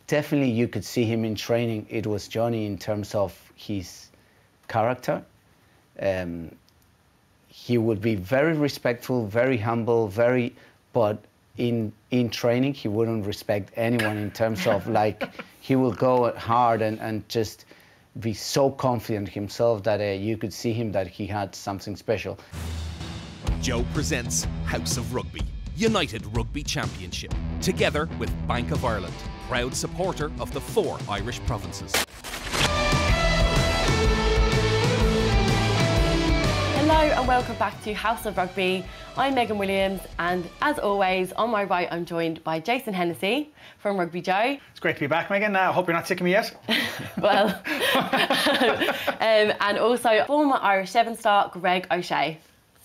definitely you could see him in training. It was Johnny in terms of his character. He would be very respectful, very humble, but in training he wouldn't respect anyone in terms of like he will go hard and just be so confident himself that you could see him that he had something special. Joe presents House of Rugby, United Rugby Championship, together with Bank of Ireland, proud supporter of the 4 Irish provinces. Hello and welcome back to House of Rugby. I'm Megan Williams, and as always, on my right I'm joined by Jason Hennessy from Rugby Joe. It's great to be back, Megan. I hope you're not sick of me yet. Well, and also former Irish 7-star Greg O'Shea.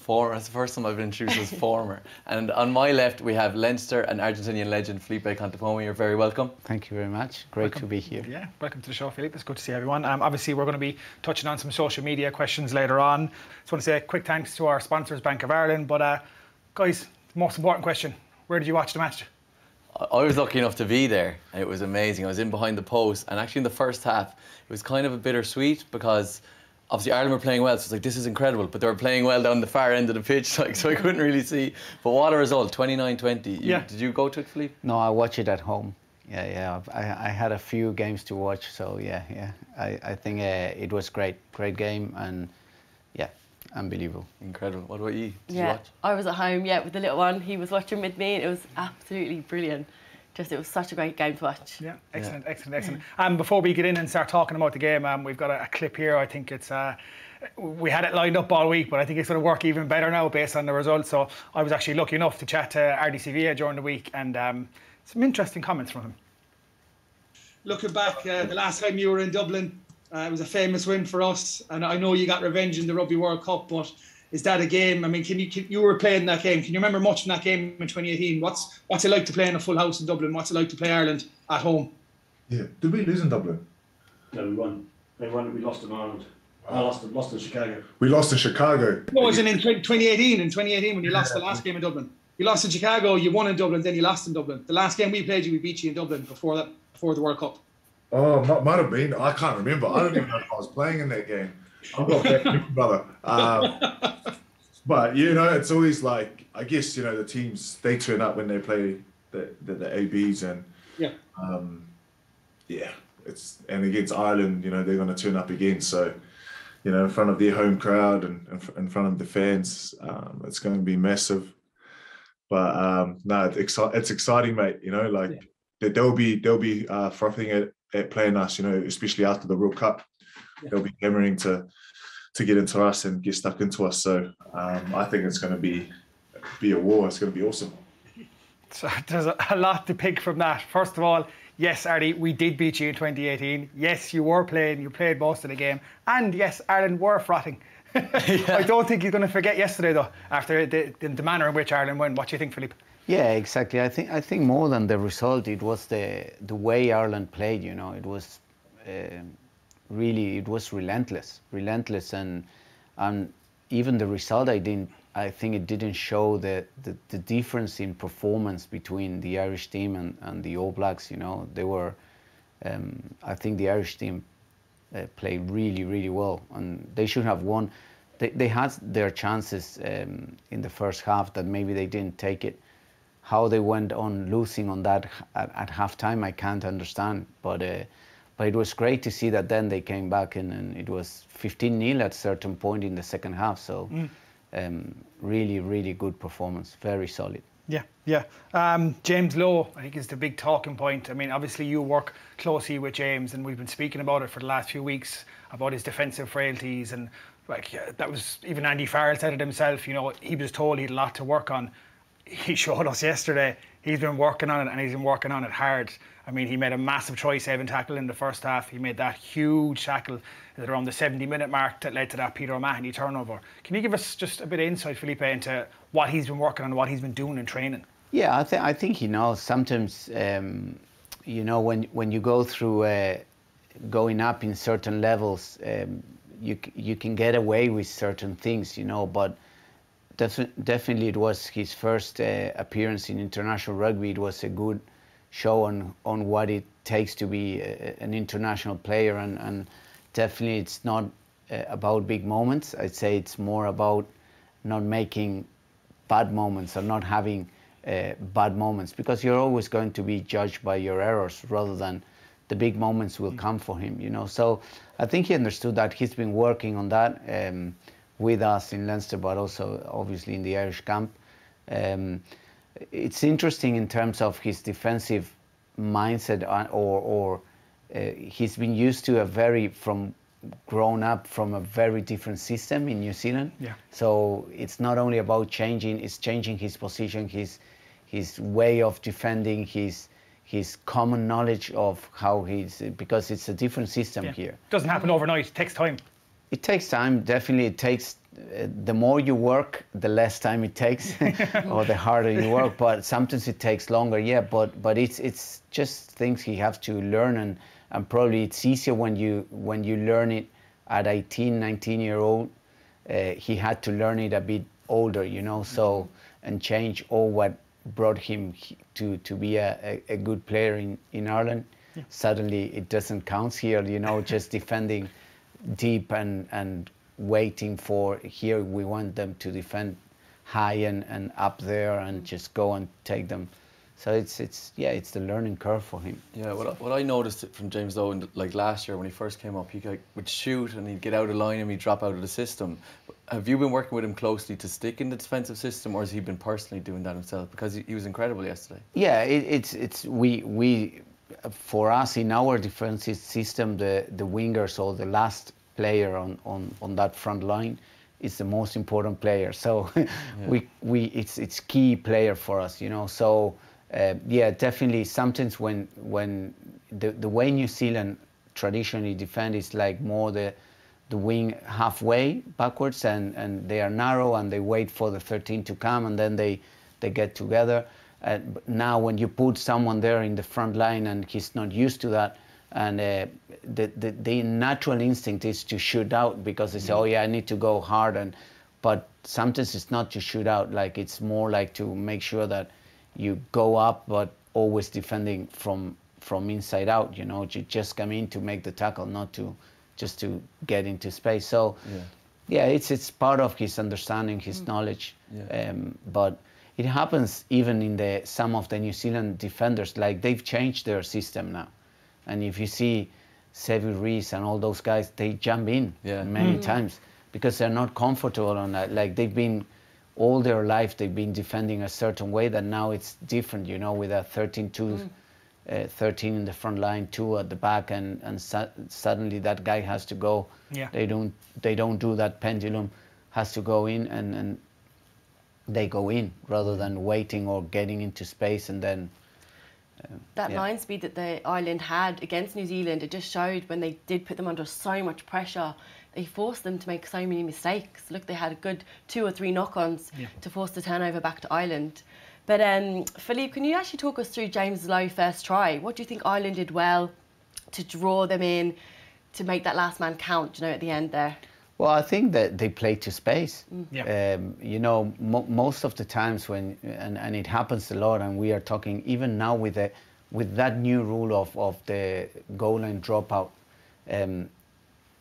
That's the first time I've been introduced as former. And on my left we have Leinster and Argentinian legend Felipe Contepomi. You're very welcome. Thank you very much. Great to be here. Yeah, welcome to the show, Felipe. It's good to see everyone. Obviously, we're going to be touching on some social media questions later on. Just want to say a quick thanks to our sponsors, Bank of Ireland. But guys, the most important question: where did you watch the match? I was lucky enough to be there. It was amazing. I was in behind the post, and actually in the first half, it was kind of a bittersweet because obviously Ireland were playing well, so it's like, this is incredible, but they were playing well down the far end of the pitch, like, so I couldn't really see. But what a result, 29-20. Yeah. Did you go to it, Philippe? No, I watch it at home. Yeah. I had a few games to watch, so yeah. I think it was great game, and yeah, unbelievable. Incredible. What about you? Did you Yeah, watch? I was at home, with the little one. He was watching with me, and it was absolutely brilliant. It was such a great game to watch. Yeah, excellent. Before we get in and start talking about the game, we've got a clip here. I think it's we had it lined up all week, but I think it's going to work even better now based on the results. So I was actually lucky enough to chat to Ardie Savea during the week, and some interesting comments from him. Looking back, the last time you were in Dublin, it was a famous win for us, and I know you got revenge in the Rugby World Cup, but is that a game? I mean, you were playing that game. Can you remember much from that game in 2018? What's it like to play in a full house in Dublin? What's it like to play Ireland at home? Yeah. Did we lose in Dublin? No, we won. We lost in Ireland. I lost in Chicago. We lost in Chicago. No, it was in 2018. In 2018, when you lost the last game in Dublin. You lost in Chicago, you won in Dublin, then you lost in Dublin. The last game we played you, we beat you in Dublin before the World Cup. Oh, might have been. I can't remember. I don't even know if I was playing in that game. I've got that, brother. But it's always like, I guess the teams, they turn up when they play the ABs, and and against Ireland, they're going to turn up again. So in front of their home crowd and in front of the fans, it's going to be massive. But no, it's exciting, mate. They'll be frothing at playing us. Especially after the World Cup, they'll be hammering to get into us and get stuck into us. So I think it's going to be a war. It's going to be awesome. So there's a lot to pick from that. First of all, yes, Ardie, we did beat you in 2018. Yes, you were playing. You played most of the game. And yes, Ireland were frothing. I don't think you're going to forget yesterday, though, after the manner in which Ireland won. What do you think, Philippe? Yeah, exactly. I think more than the result, it was the way Ireland played. It was really, it was relentless, and even the result, I think it didn't show the difference in performance between the Irish team and the All Blacks. They were, I think the Irish team played really, really well, and they should have won. They had their chances in the first half that maybe they didn't take it. How they went on losing on that at halftime, I can't understand. But it was great to see that then they came back and it was 15-0 at a certain point in the second half. So really, really good performance, very solid. Yeah. James Lowe, I think, is the big talking point. I mean, obviously you work closely with James, and we've been speaking about it for the last few weeks, about his defensive frailties, and that was, even Andy Farrell said it himself. He was told he had a lot to work on. He showed us yesterday. He's been working on it, and he's been working on it hard. I mean, he made a massive try-saving tackle in the first half. He made that huge tackle at around the 70-minute mark that led to that Peter O'Mahony turnover. Can you give us just a bit of insight, Felipe, into what he's been working on, what he's been doing in training? Yeah, I think he knows. Sometimes, when you go through going up in certain levels, you can get away with certain things, but definitely it was his first appearance in international rugby. It was a good show on what it takes to be an international player, and definitely it's not about big moments. I'd say it's more about not making bad moments or not having bad moments, because you're always going to be judged by your errors rather than the big moments will come for him, you know. So I think he understood that. He's been working on that with us in Leinster, but also obviously in the Irish camp. It's interesting in terms of his defensive mindset, or he's been used to grown up from a very different system in New Zealand. Yeah. So it's not only about changing his position, his way of defending, his common knowledge of how because it's a different system here. Doesn't happen overnight. It takes time. It takes time. Definitely, it takes. The more you work, the less time it takes, or the harder you work. But sometimes it takes longer. Yeah. But it's just things he has to learn, and probably it's easier when you learn it at 18, 19-year-old. He had to learn it a bit older, you know. So and change all what brought him to be a good player in Ireland. Yeah. Suddenly it doesn't count here, you know, just defending deep and waiting for. Here we want them to defend high and up there and just go and take them. So it's the learning curve for him. Yeah, what I noticed from James Lowe, like last year when he first came up, he would shoot and he'd get out of line and he'd drop out of the system. Have you been working with him closely to stick in the defensive system, or has he been personally doing that himself? Because he was incredible yesterday. Yeah, we for us in our defensive system, the wingers or the last player on that front line is the most important player. So it's key player for us, you know. So. Yeah, definitely. Sometimes when the way New Zealand traditionally defend is like more the wing halfway backwards, and they are narrow and they wait for the 13 to come, and then they get together. But now when you put someone there in the front line and he's not used to that, and the natural instinct is to shoot out, because they say, oh yeah, I need to go hard, but sometimes it's not to shoot out. Like it's more like to make sure that you go up, but always defending from inside out, you know. You just come in to make the tackle, not just to get into space. So yeah, it's part of his understanding, his knowledge. Yeah. But it happens even in some of the New Zealand defenders. Like they've changed their system now, and if you see Savea and all those guys, they jump in many times because they're not comfortable on that. Like they've been. All their life they've been defending a certain way, that now it's different, you know, with a 13-2, 13 in the front line, 2 at the back, and suddenly that guy has to go. Yeah. They don't do that. Pendulum has to go in, and they go in rather than waiting or getting into space and then. That line speed that the Ireland had against New Zealand, it just showed when they did put them under so much pressure. They forced them to make so many mistakes. Look, they had a good 2 or 3 knock-ons to force the turnover back to Ireland. But Felipe, can you actually talk us through James Lowe's first try? What do you think Ireland did well to draw them in, to make that last man count, you know, at the end there? Well, I think that they played to space. You know, most of the times when, and it happens a lot, and we are talking even now with that new rule of the goal line dropout,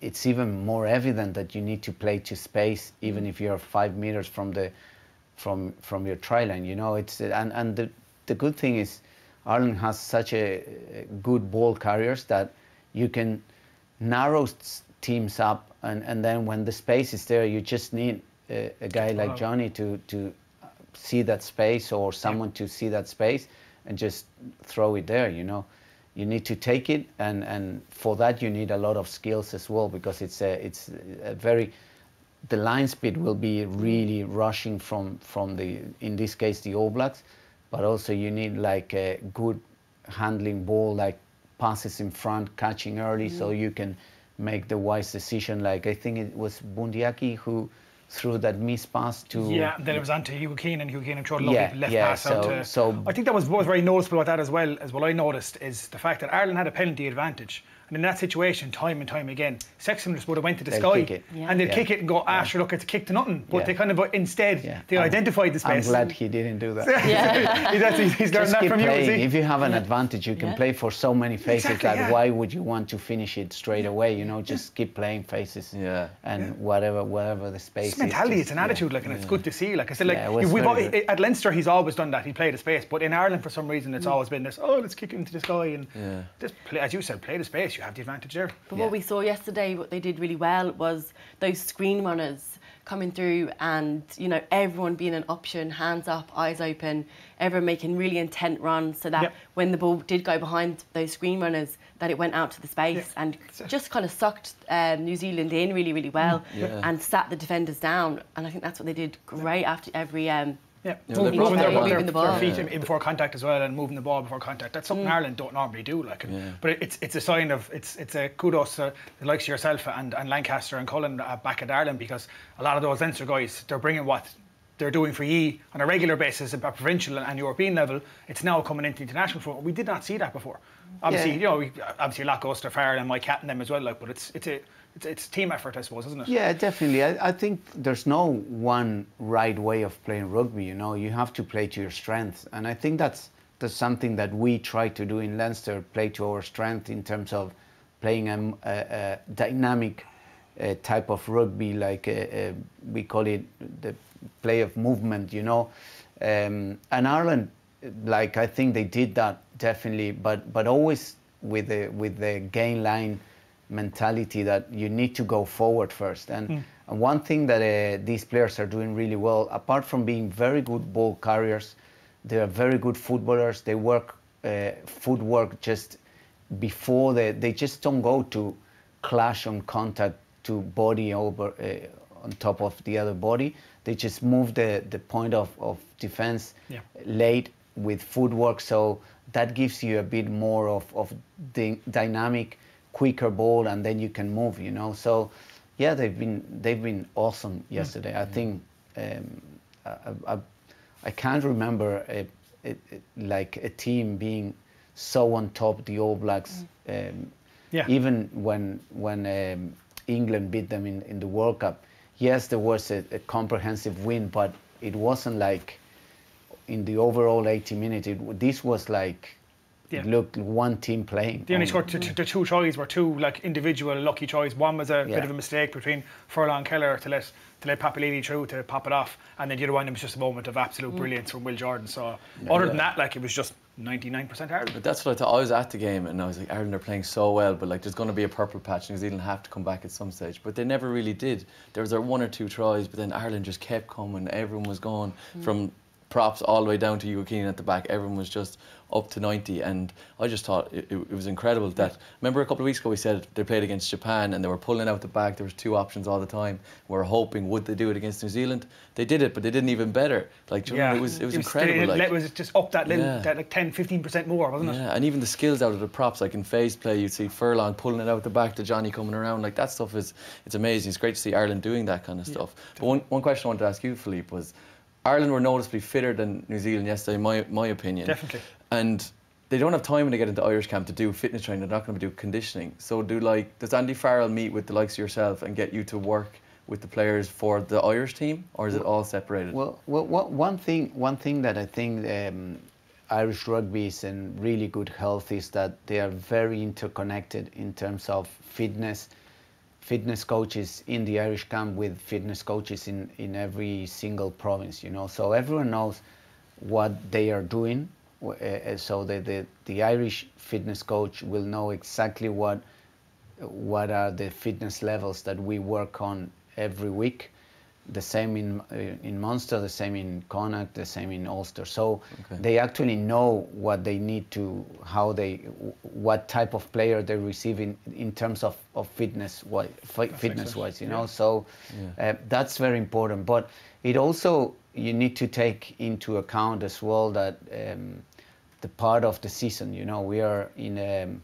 it's even more evident that you need to play to space, even if you're 5 meters from your try line. You know, and the good thing is Ireland has such a good ball carriers that you can narrow teams up, and then when the space is there, you just need a guy like Johnny to see that space, or someone to see that space and just throw it there, you know. You need to take it, and for that you need a lot of skills as well, because it's a very, the line speed will be really rushing from the, in this case, the All Blacks, but also you need like a good handling ball, like passes in front, catching early, so you can make the wise decision. Like I think it was Bundiaki who through that missed pass to... Yeah, then it was on to Hugh Keenan, and Hugh Keenan threw a lovely left pass out to... So I think that was very noticeable with that as well, as what I noticed, is the fact that Ireland had a penalty advantage. And in that situation, time and time again, Sexton just would have went to the sky and they'd kick it and go, sure, look, it's a kick to nothing. But they kind of, instead, they identified the space. I'm glad he didn't do that. He's learned that from you. If you have an advantage, you can play for so many faces that why would you want to finish it straight away? You know, just keep playing faces and whatever the space it's mentality, is. it's an attitude, like, and it's good to see. Like I said, like at Leinster, he's always done that. He played the space, but in Ireland, for some reason, it's always been this. Oh, let's kick it into the sky and just play, as you said, play the space. You have the advantage there. But what we saw yesterday, what they did really well was those screen runners coming through, and you know, everyone being an option, hands up, eyes open, everyone making really intent runs, so that when the ball did go behind those screen runners, that it went out to the space and just kind of sucked New Zealand in really, really well and sat the defenders down. And I think that's what they did great after every. Moving the ball, feet in before contact as well, and moving the ball before contact. That's something Ireland don't normally do. Like, but it's a sign of it's a kudos to the likes of yourself and Lancaster and Cullen back at Ireland, because a lot of those Leinster guys, they're bringing what they're doing for ye on a regular basis at provincial and European level. It's now coming into international football. We did not see that before. Obviously, you know, obviously a lot goes to Farrell and Mike Cat and them as well. Like, but it's team effort, I suppose, isn't it? Yeah, definitely. I think there's no one right way of playing rugby. You know, you have to play to your strengths, and I think that's something that we try to do in Leinster, play to our strength in terms of playing a dynamic type of rugby, like we call it the play of movement. You know, and Ireland, like, I think they did that definitely, but always with the gain line mentality that you need to go forward first. And one thing that these players are doing really well, apart from being very good ball carriers, they are very good footballers. They work footwork just before they just don't go to clash on contact to body over on top of the other body. They just move the point of defense late with footwork, so that gives you a bit more of the dynamic, quicker ball, and then you can move, you know. So yeah, they've been awesome yesterday. I think I can't remember like a team being so on top, the All Blacks, even when England beat them in the World Cup. Yes, there was a comprehensive win, but it wasn't like in the overall 80 minutes, this was like, it looked one team playing. They only scored the two tries were two like individual lucky tries. One was a bit of a mistake between Farrell and Keller to let Papalili through to pop it off, and then the other one was just a moment of absolute brilliance from Will Jordan. So other than that, like, it was just 99% Ireland. But that's what I thought. I was at the game and I was like, Ireland are playing so well, but like, there's going to be a purple patch. New Zealand have to come back at some stage, but they never really did. There was one or two tries, but then Ireland just kept coming. Everyone was going from props all the way down to Hugh Keenan at the back. Everyone was just up to 90, and I just thought it was incredible. That, remember a couple of weeks ago we said they played against Japan and they were pulling out the back. There was two options all the time. We were hoping, would they do it against New Zealand? They did it, but they didn't even better. Like, it was incredible. It was just up that little, that like 10-15% more, wasn't it? Yeah, and even the skills out of the props, like in phase play, you'd see Furlong pulling it out the back to Johnny coming around. Like, that stuff it's amazing. It's great to see Ireland doing that kind of stuff. But one question I wanted to ask you, Philippe, was Ireland were noticeably fitter than New Zealand yesterday, in my opinion. Definitely. And they don't have time when they get into Irish camp to do fitness training. They're not going to do conditioning. So does Andy Farrell meet with the likes of yourself and get you to work with the players for the Irish team, or is it all separated? Well, one thing that I think Irish rugby is in really good health is that they are very interconnected in terms of fitness coaches in the Irish camp with fitness coaches in every single province, you know. So everyone knows what they are doing. So the Irish fitness coach will know exactly what are the fitness levels that we work on every week. The same in Munster, the same in Connacht, the same in Ulster. So they actually know what they need to, what type of player they receive in terms of fitness wise, you know. So that's very important. But it also, you need to take into account as well that the part of the season, you know, we are in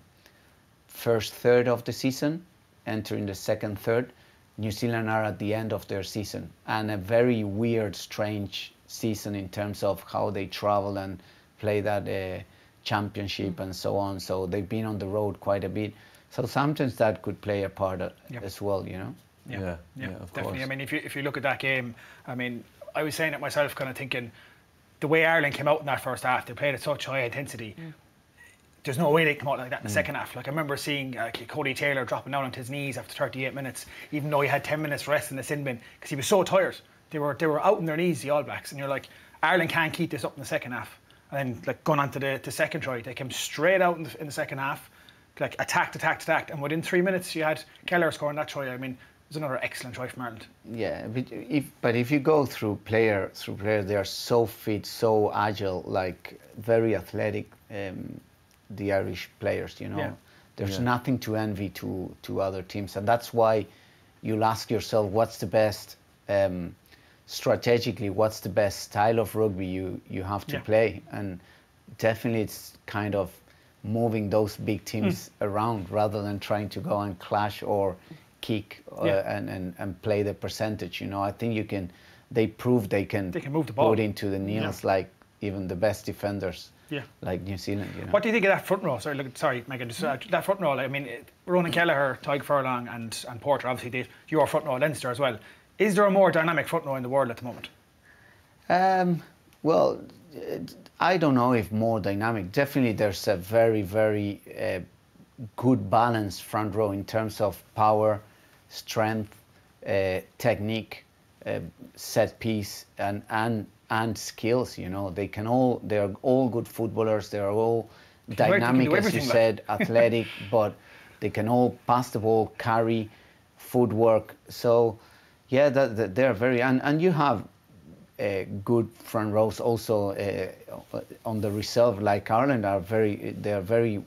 first third of the season, entering the second third. New Zealand are at the end of their season, and a very weird, strange season in terms of how they travel and play that championship and so on. So they've been on the road quite a bit. So sometimes that could play a part as well, you know. Yeah, of definitely. course. I mean, if you look at that game, I mean, I was saying it myself, kind of thinking the way Ireland came out in that first half, they played at such high intensity. There's no way they come out like that in the second half. Like I remember seeing Cody Taylor dropping down onto his knees after 38 minutes, even though he had 10 minutes rest in the sin bin, because he was so tired. They were out on their knees, the All Blacks, and you're like, Ireland can't keep this up in the second half. And then like going on to the second try, they came straight out in the second half, like attacked, and within 3 minutes you had Keller scoring that try. I mean, it was another excellent try from Ireland. Yeah, but if you go through player, they are so fit, so agile, like very athletic. The Irish players, you know, there's nothing to envy to other teams, and that's why you'll ask yourself, what's the best strategically? What's the best style of rugby you have to play? And definitely, it's kind of moving those big teams around rather than trying to go and clash or kick and play the percentage. You know, I think they prove they can move the ball, put into the knees like even the best defenders. Yeah, like New Zealand. You know. What do you think of that front row? Sorry, Megan. Just, that front row. I mean, Ronan Kelleher, Tyg Furlong, and Porter obviously did your front row, Leinster as well. Is there a more dynamic front row in the world at the moment? Well, I don't know if more dynamic. Definitely, there's a very, very good balanced front row in terms of power, strength, technique, set piece, and skills. You know, they're all good footballers. They're all dynamic, as you said, athletic, but they can all pass the ball, carry, footwork. So yeah, they're very, and you have good front rows also on the reserve, like Ireland they're very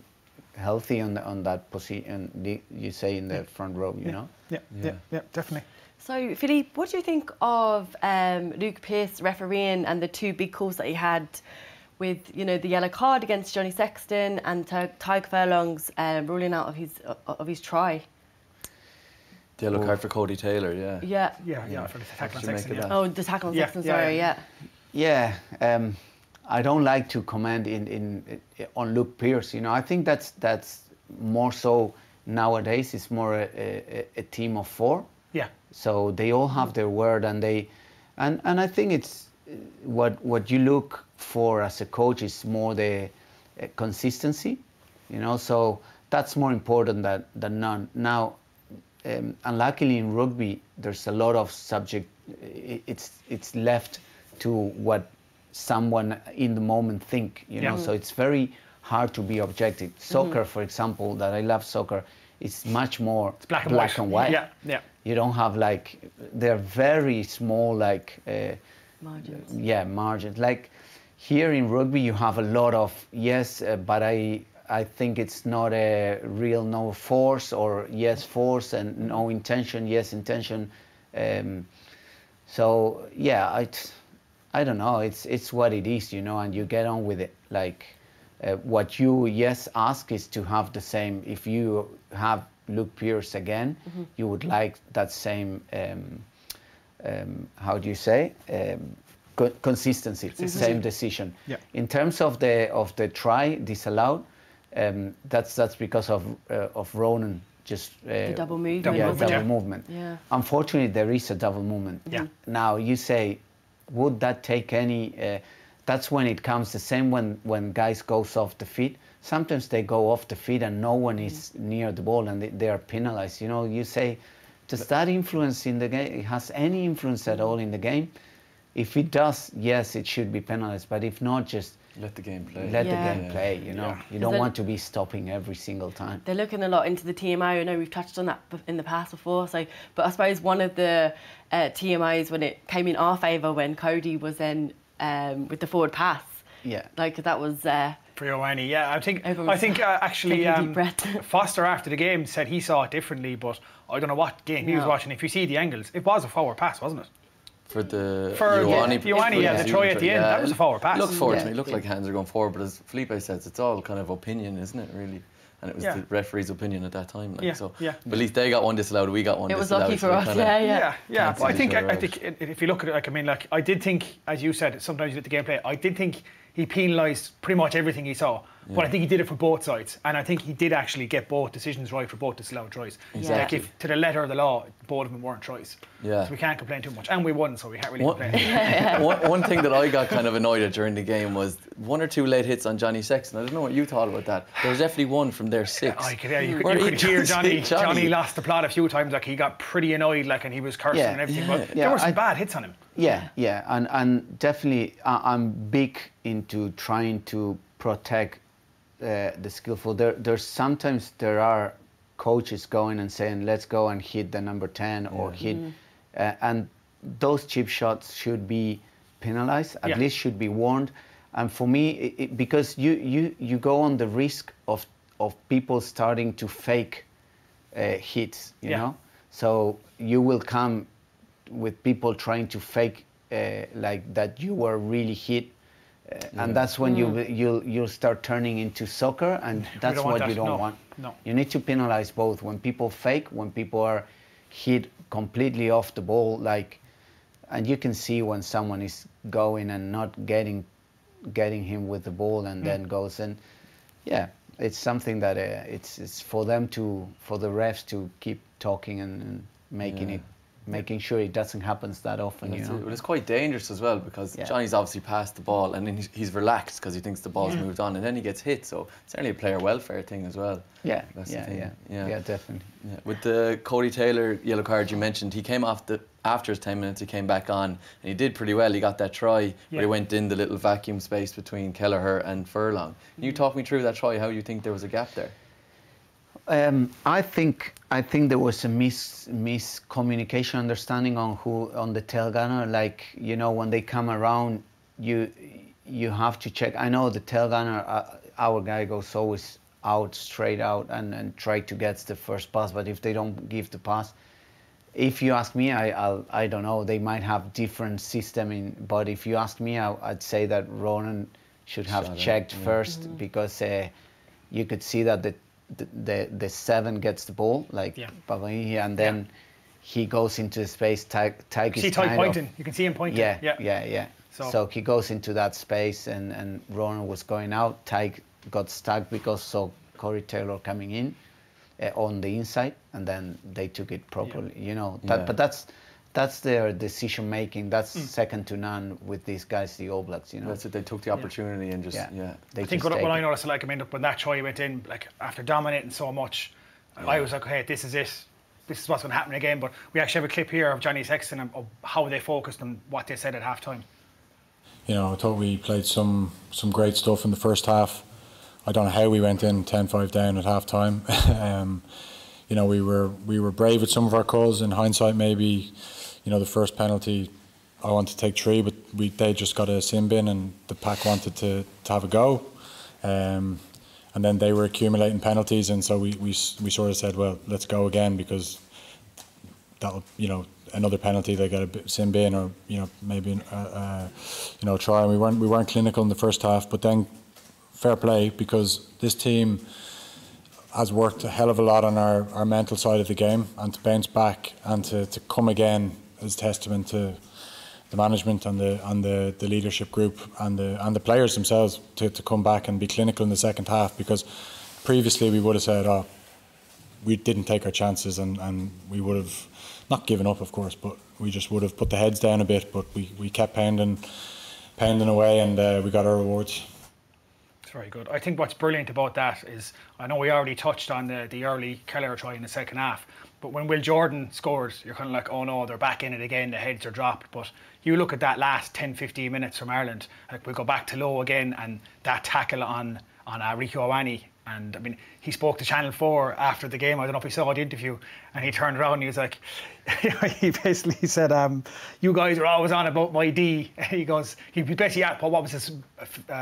healthy on that position. You say in the front row, you know. Yeah, definitely. So, Philippe, what do you think of Luke Pearce refereeing and the two big calls that he had with, you know, the yellow card against Johnny Sexton and Tyg Furlong's ruling out of his try? The yellow card for Cody Taylor, Yeah, for the tackle on Sexton. Oh, the tackle on Sexton, sorry, Yeah, I don't like to comment on Luke Pearce. You know, I think that's more so nowadays. It's more a team of four. Yeah. So they all have their word, and I think it's what you look for as a coach is more the consistency, you know. So that's more important than none. Now, unluckily in rugby, there's a lot of subject. It's left to what someone in the moment think, you know. So it's very hard to be objective. Soccer, for example, that I love soccer. It's much more black and white. Yeah. You don't have they're very small margins. Yeah, margins. Like here in rugby, you have a lot of but I think it's not a real no force or yes force and no intention, yes intention. So yeah, I don't know. It's what it is, you know, and you get on with it. Like what you ask is to have the same. If you have Luke Pearce again, you would like that same. How do you say? Consistency. Same decision. Yeah. In terms of the try disallowed, that's because of Ronan just the double movement. Double movement. Yeah. Unfortunately, there is a double movement. Yeah. Now you say, would that take any? That's when it comes the same when guys goes off the feet. Sometimes they go off the feet and no one is near the ball and they are penalized. You know, you say, does that influence in the game? It has any influence at all in the game? If it does, yes, it should be penalized. But if not, just let the game play. Let the game play. You know, you don't want to be stopping every single time. They're looking a lot into the TMI. I know we've touched on that in the past before. So, but I suppose one of the TMIs when it came in our favour when Cody was then with the forward pass. Yeah, like that was. For Ioane, yeah, I think actually Foster after the game said he saw it differently, but I don't know what game he was watching. If you see the angles, it was a forward pass, wasn't it? For the Ioane, the try at the end, that was a forward pass. It looked forward to me. It looked like hands are going forward, but as Felipe says, it's all kind of opinion, isn't it? Really, and it was the referee's opinion at that time. Like, so, yeah. but at least they got one disallowed, we got one disallowed. It was lucky for us, yeah. But I think if you look at it, like, I mean, like, I did think, as you said, sometimes with the gameplay, I did think he penalised pretty much everything he saw. But I think he did it for both sides, and I think he did actually get both decisions right for both disallowed tries. Exactly. Like, if to the letter of the law, both of them weren't tries. Yeah. So we can't complain too much, and we won, so we can't really complain. One thing that I got kind of annoyed at during the game was 1 or 2 late hits on Johnny Sexton. I don't know what you thought about that. There was definitely one from their 6. You could hear Johnny. Johnny lost the plot a few times. Like, he got pretty annoyed, like, and he was cursing and everything. But there were some bad hits on him. Yeah, and definitely I'm big into trying to protect the skillful. There's sometimes there are coaches going and saying, let's go and hit the number 10 or hit, and those chip shots should be penalized, at least should be warned. And for me, because you go on the risk of people starting to fake hits, you know, so you will come with people trying to fake like that you were really hit. And that's when you'll start turning into soccer, and that's what you don't want. No. You need to penalize both. When people fake, when people are hit completely off the ball, like, and you can see when someone is going and not getting him with the ball and then goes, and it's something that it's for them for the refs to keep talking and making it. Making sure it doesn't happen that often, you know. But it's quite dangerous as well, because Johnny's obviously passed the ball and then he's relaxed because he thinks the ball's moved on, and then he gets hit. So it's certainly a player welfare thing as well. Yeah, definitely. Yeah. With the Cody Taylor yellow card you mentioned, he came off after his 10 minutes. He came back on and he did pretty well. He got that try where he went in the little vacuum space between Kelleher and Furlong. Can you talk me through that try? How you think there was a gap there? I think there was a miscommunication, understanding on the tail gunner. Like, you know, when they come around, you have to check. I know the tail gunner, our guy goes always out, straight out, and try to get the first pass. But if they don't give the pass, if you ask me, I don't know. They might have different system but if you ask me, I'd say that Ronan should have checked first, because you could see that the 7 gets the ball, like Babani, and then he goes into the space. Tyke is pointing. You can see him pointing. Yeah. So he goes into that space, and Ronan was going out. Tyke got stuck because saw Corey Taylor coming in on the inside, and then they took it properly. You know, but that's their decision making. That's second to none with these guys, the All Blacks. You know, that's it. They took the opportunity and just They I think what I noticed, like, I mean, when that try went in, like, after dominating so much, I was like, okay, this is it. This is what's going to happen again. But we actually have a clip here of Johnny Sexton and of how they focused and what they said at half time. You know, I thought we played some great stuff in the first half. I don't know how we went in 10-5 down at half time. You know, we were brave with some of our calls. In hindsight, maybe, you know, the first penalty, I wanted to take 3, but they just got a sin bin, and the pack wanted to have a go. And then they were accumulating penalties, and so we sort of said, well, let's go again, because that'll, you know, another penalty, they got a sin bin, or, you know, maybe you know, try. And we weren't clinical in the first half, but then fair play, because this team has worked a hell of a lot on our mental side of the game, and to bounce back and to come again is testament to the management and the leadership group and the players themselves to come back and be clinical in the second half, because previously we would have said, oh, we didn't take our chances, and we would have not given up, of course, but we just would have put the heads down a bit, but we kept pounding away, and we got our rewards. It's very good. I think what's brilliant about that is, I know we already touched on the early Kelleher try in the second half, but when Will Jordan scores, you're kind of like, oh no, they're back in it again, the heads are dropped. But you look at that last 10-15 minutes from Ireland, like, we go back to Lowe again, and that tackle on Rieko Ioane, and I mean, he spoke to Channel 4 after the game. I don't know if he saw the interview, and he turned around and he was like, he basically said, you guys are always on about my D. He goes, he basically asked what was his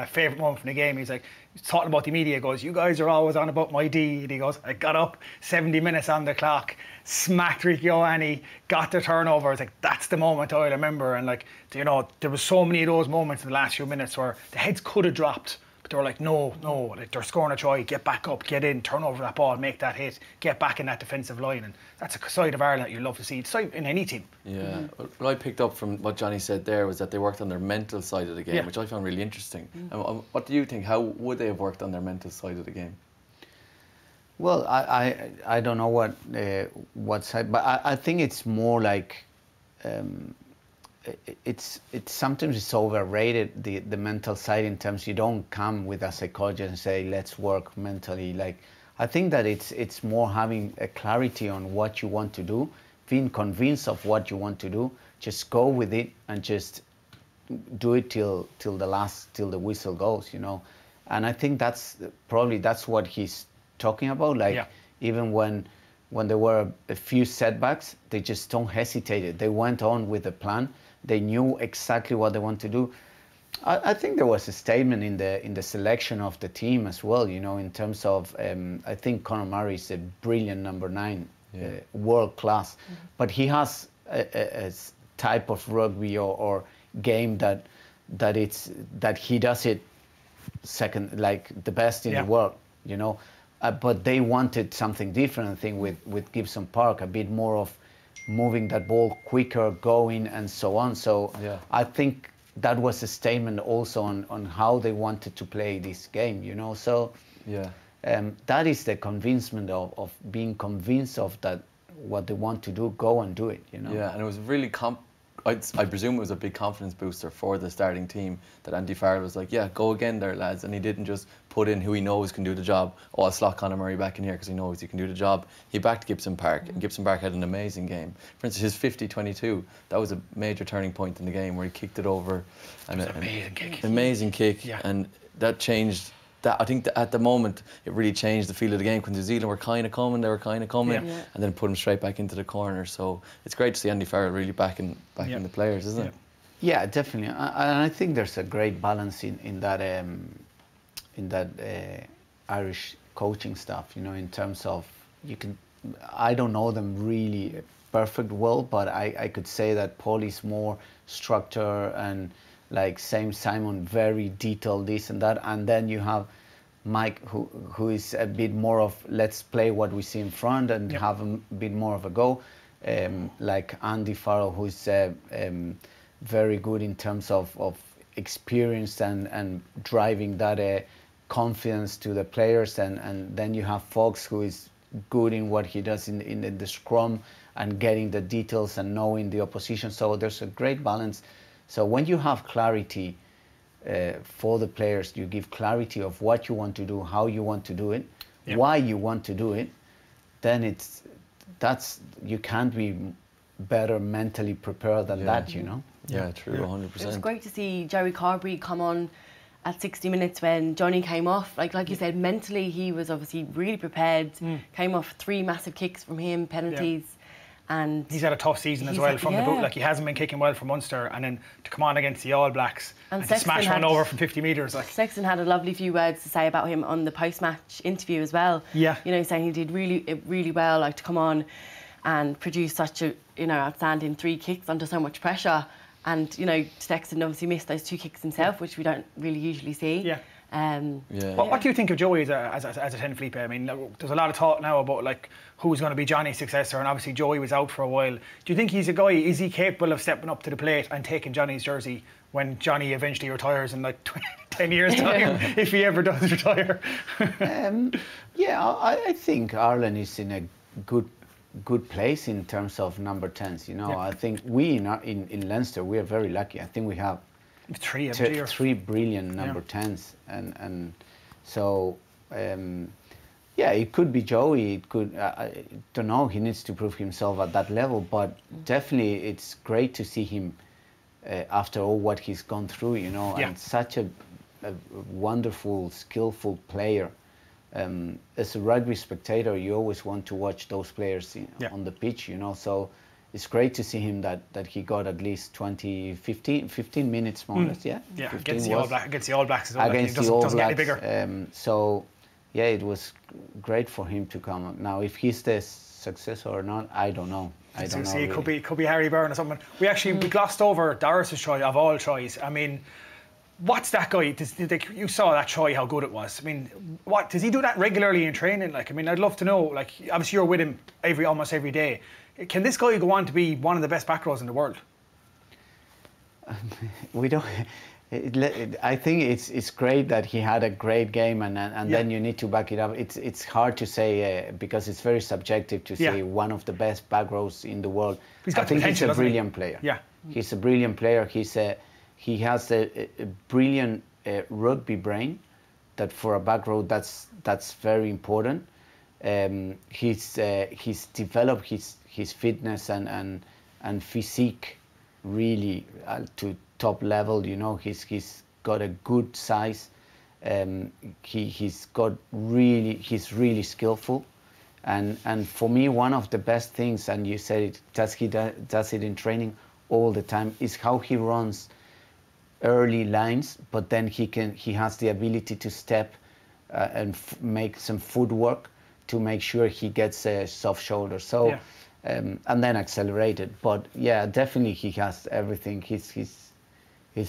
favourite moment from the game. He's like, he's talking about the media. He goes, you guys are always on about my D. And he goes, I got up, 70 minutes on the clock, smacked Rieko Ioane, got the turnover. It's like, that's the moment I remember. And, like, you know, there was so many of those moments in the last few minutes where the heads could have dropped, But they were like, no, like they're scoring a try, get back up, get in, turn over that ball, make that hit, get back in that defensive line. And that's a side of Ireland that you love to see. It's in any team. Yeah. What I picked up from what Johnny said there was that they worked on their mental side of the game, which I found really interesting. And what do you think? How would they have worked on their mental side of the game? Well, I don't know what side, but I think it's more like it's sometimes it's overrated, the mental side, in terms you don't come with a psychologist and say let's work mentally. Like, I think that it's more having a clarity on what you want to do, being convinced of what you want to do, just go with it and just do it till the whistle goes, you know. And I think that's what he's talking about. Like, even when there were a few setbacks, they just don't hesitate. They went on with the plan. They knew exactly what they want to do. I think there was a statement in the selection of the team as well, you know, in terms of I think Conan Murray is a brilliant number 9, world class, but he has a type of rugby or game that he does it second, like the best in the world, you know. But they wanted something different, I think, with Gibson Park, a bit more of moving that ball quicker, going, and so on. So I think that was a statement also on how they wanted to play this game, you know. So that is the convincement of being convinced of that, what they want to do, go and do it, you know. Yeah, and it was really I presume it was a big confidence booster for the starting team that Andy Farrell was like, yeah, go again there, lads. And he didn't just put in who he knows can do the job. Oh, I'll slot Conor Murray back in here because he knows he can do the job. He backed Gibson Park, and Gibson Park had an amazing game. For instance, his 50-22, that was a major turning point in the game where he kicked it over. It was an amazing kick. Amazing kick. Yeah. And that changed. I think that at the moment it really changed the feel of the game, because New Zealand were kind of coming, and then put them straight back into the corner. So it's great to see Andy Farrell really backing the players, isn't it? Yeah, definitely. And I think there's a great balance in that Irish coaching staff, you know, in terms of I don't know them really perfect well, but I could say that Paul is more structure, and like Simon, very detailed, this and that, and then you have Mike who is a bit more of let's play what we see in front and have a bit more of a go, like Andy Farrell, who's very good in terms of experience and driving that confidence to the players, and then you have Fox, who is good in what he does in the scrum and getting the details and knowing the opposition. So there's a great balance. So when you have clarity for the players, you give clarity of what you want to do, how you want to do it, why you want to do it, then you can't be better mentally prepared than that, you know? Yeah, true, 100%. It was great to see Joey Carberry come on at 60 minutes when Johnny came off. Like you said, mentally he was obviously really prepared, came off 3 massive kicks from him, penalties. And he's had a tough season as well from the boot. Like, he hasn't been kicking well for Munster, and then to come on against the All Blacks and to smash one over from 50 metres. Like, Sexton had a lovely few words to say about him on the post-match interview as well. Yeah, you know, saying he did really well, like, to come on and produce such a outstanding 3 kicks under so much pressure. And you know, Sexton obviously missed those 2 kicks himself, which we don't really usually see. Yeah. What do you think of Joey as a 10, Felipe? I mean, there's a lot of talk now about like who's going to be Johnny's successor, and obviously Joey was out for a while. Do you think he's a guy? Is he capable of stepping up to the plate and taking Johnny's jersey when Johnny eventually retires in like 10 years' time, if he ever does retire? I think Ireland is in a good place in terms of number 10s. You know, I think we in Leinster, we are very lucky. I think we have 3 brilliant number 10s, and so it could be Joey. It could, I don't know, he needs to prove himself at that level, but definitely it's great to see him after all what he's gone through, you know, and such a wonderful, skillful player. As a rugby spectator, you always want to watch those players on the pitch, you know, so it's great to see him that he got at least 15 minutes more or less, against the All Blacks as well. Against the All Blacks, so it was great for him to come. Now, if he's the successor or not, I don't know. It could be Harry Byrne or something. We glossed over Doris's try of all tries. I mean, What's that guy? You saw that try, how good it was. I mean, what does he do that regularly in training? Like, I mean, I'd love to know. Like, obviously you're with him almost every day. Can this guy go on to be one of the best back rows in the world? We don't. I think it's great that he had a great game, and then you need to back it up. It's hard to say because it's very subjective to say one of the best back rows in the world. I think he's a brilliant player. Yeah, he's a brilliant player. He has a brilliant rugby brain. That for a back row, that's very important. He's developed his fitness and physique really to top level. You know, he's got a good size. He's really skillful, and for me one of the best things, and you said it, does it in training all the time, is how he runs early lines, but then he has the ability to step and make some footwork to make sure he gets a soft shoulder. So and then accelerated. But yeah, definitely he has everything. He's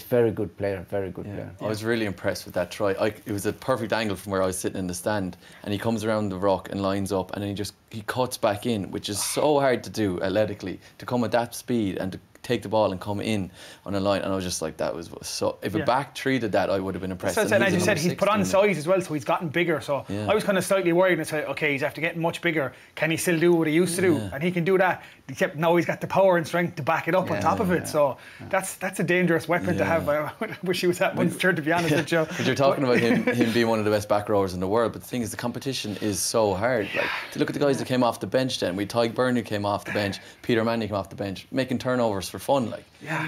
very good player, very good player. I was really impressed with that try. It was a perfect angle from where I was sitting in the stand, and he comes around the rock and lines up, and then he cuts back in, which is so hard to do athletically, to come at that speed and to take the ball and come in on a line. And I was just like, that was so. If a back treated that, I would have been impressed. So, and as you said, he's put on size as well, so he's gotten bigger. So I was kind of slightly worried and said, okay, he's after getting much bigger. Can he still do what he used to do? And he can do that. Except now he's got the power and strength to back it up on top of it. So that's a dangerous weapon to have. I wish he was at Munster, to be honest with you. But you're talking about him being one of the best back rowers in the world. But the thing is, the competition is so hard. Like, to look at the guys that came off the bench then. We had Tyg Byrne who came off the bench, Peter Manning came off the bench, making turnovers for fun. Like,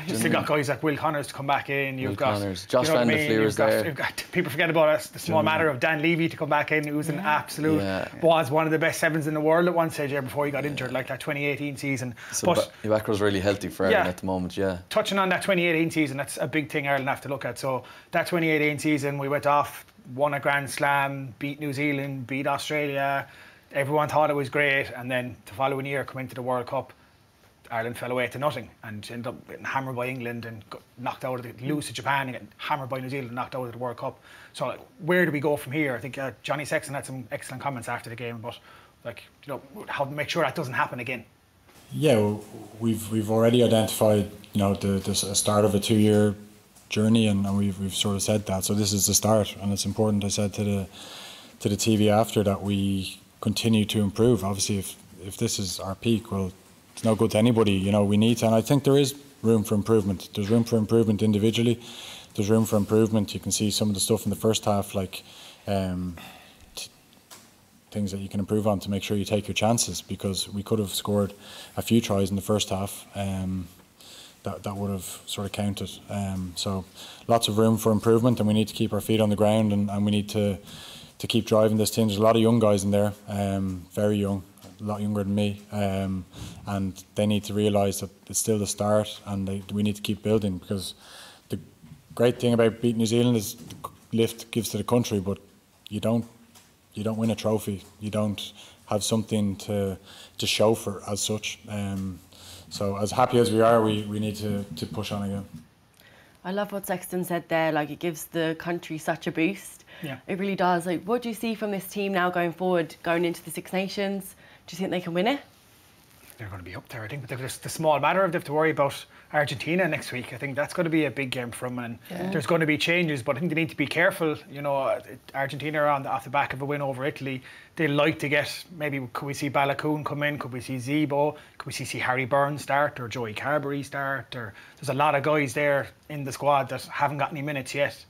you've still got guys like Will Connors to come back in. You've got Connors, Josh Van der Fleer is there. You've got, people forget about the small matter of Dan Levy to come back in, who was an absolute, was one of the best sevens in the world at one stage before he got injured, like that 2018 season. So but your back row's really healthy for Ireland at the moment, Touching on that 2018 season, that's a big thing Ireland have to look at. So that 2018 season, we went off, won a Grand Slam, beat New Zealand, beat Australia. Everyone thought it was great, and then the following year, come into the World Cup, Ireland fell away to nothing and ended up getting hammered by England and got knocked out of lose to Japan and get hammered by New Zealand and knocked out of the World Cup. So like, where do we go from here? I think Johnny Sexton had some excellent comments after the game, but like, you know, how to make sure that doesn't happen again. Yeah, we've already identified, you know, the start of a 2-year journey, and we've sort of said that. So this is the start, and it's important. I said to the TV after that we continue to improve. Obviously, if this is our peak, well, it's no good to anybody. You know, we need to, and I think there is room for improvement. There's room for improvement individually. There's room for improvement. You can see some of the stuff in the first half, like things that you can improve on to make sure you take your chances, because we could have scored a few tries in the first half that would have sort of counted. So lots of room for improvement, and we need to keep our feet on the ground, and we need to keep driving this team. There's a lot of young guys in there, very young, a lot younger than me, and they need to realise that it's still the start, and we need to keep building, because the great thing about beating New Zealand is the lift gives to the country, but you don't win a trophy. You don't have something to show for as such. So as happy as we are, we need to push on again. I love what Sexton said there. Like, it gives the country such a boost. Yeah, it really does. Like, what do you see from this team now going forward, going into the Six Nations? Do you think they can win it? They're going to be up there, I think, but there's the small matter of they have to worry about Argentina next week. I think that's going to be a big game for them, and there's going to be changes, but I think they need to be careful. You know, Argentina are off the back of a win over Italy. They like to get, maybe could we see Balakoon come in, could we see Zebo, could we see Harry Burns start, or Joey Carberry start, or there's a lot of guys there in the squad that haven't got any minutes yet,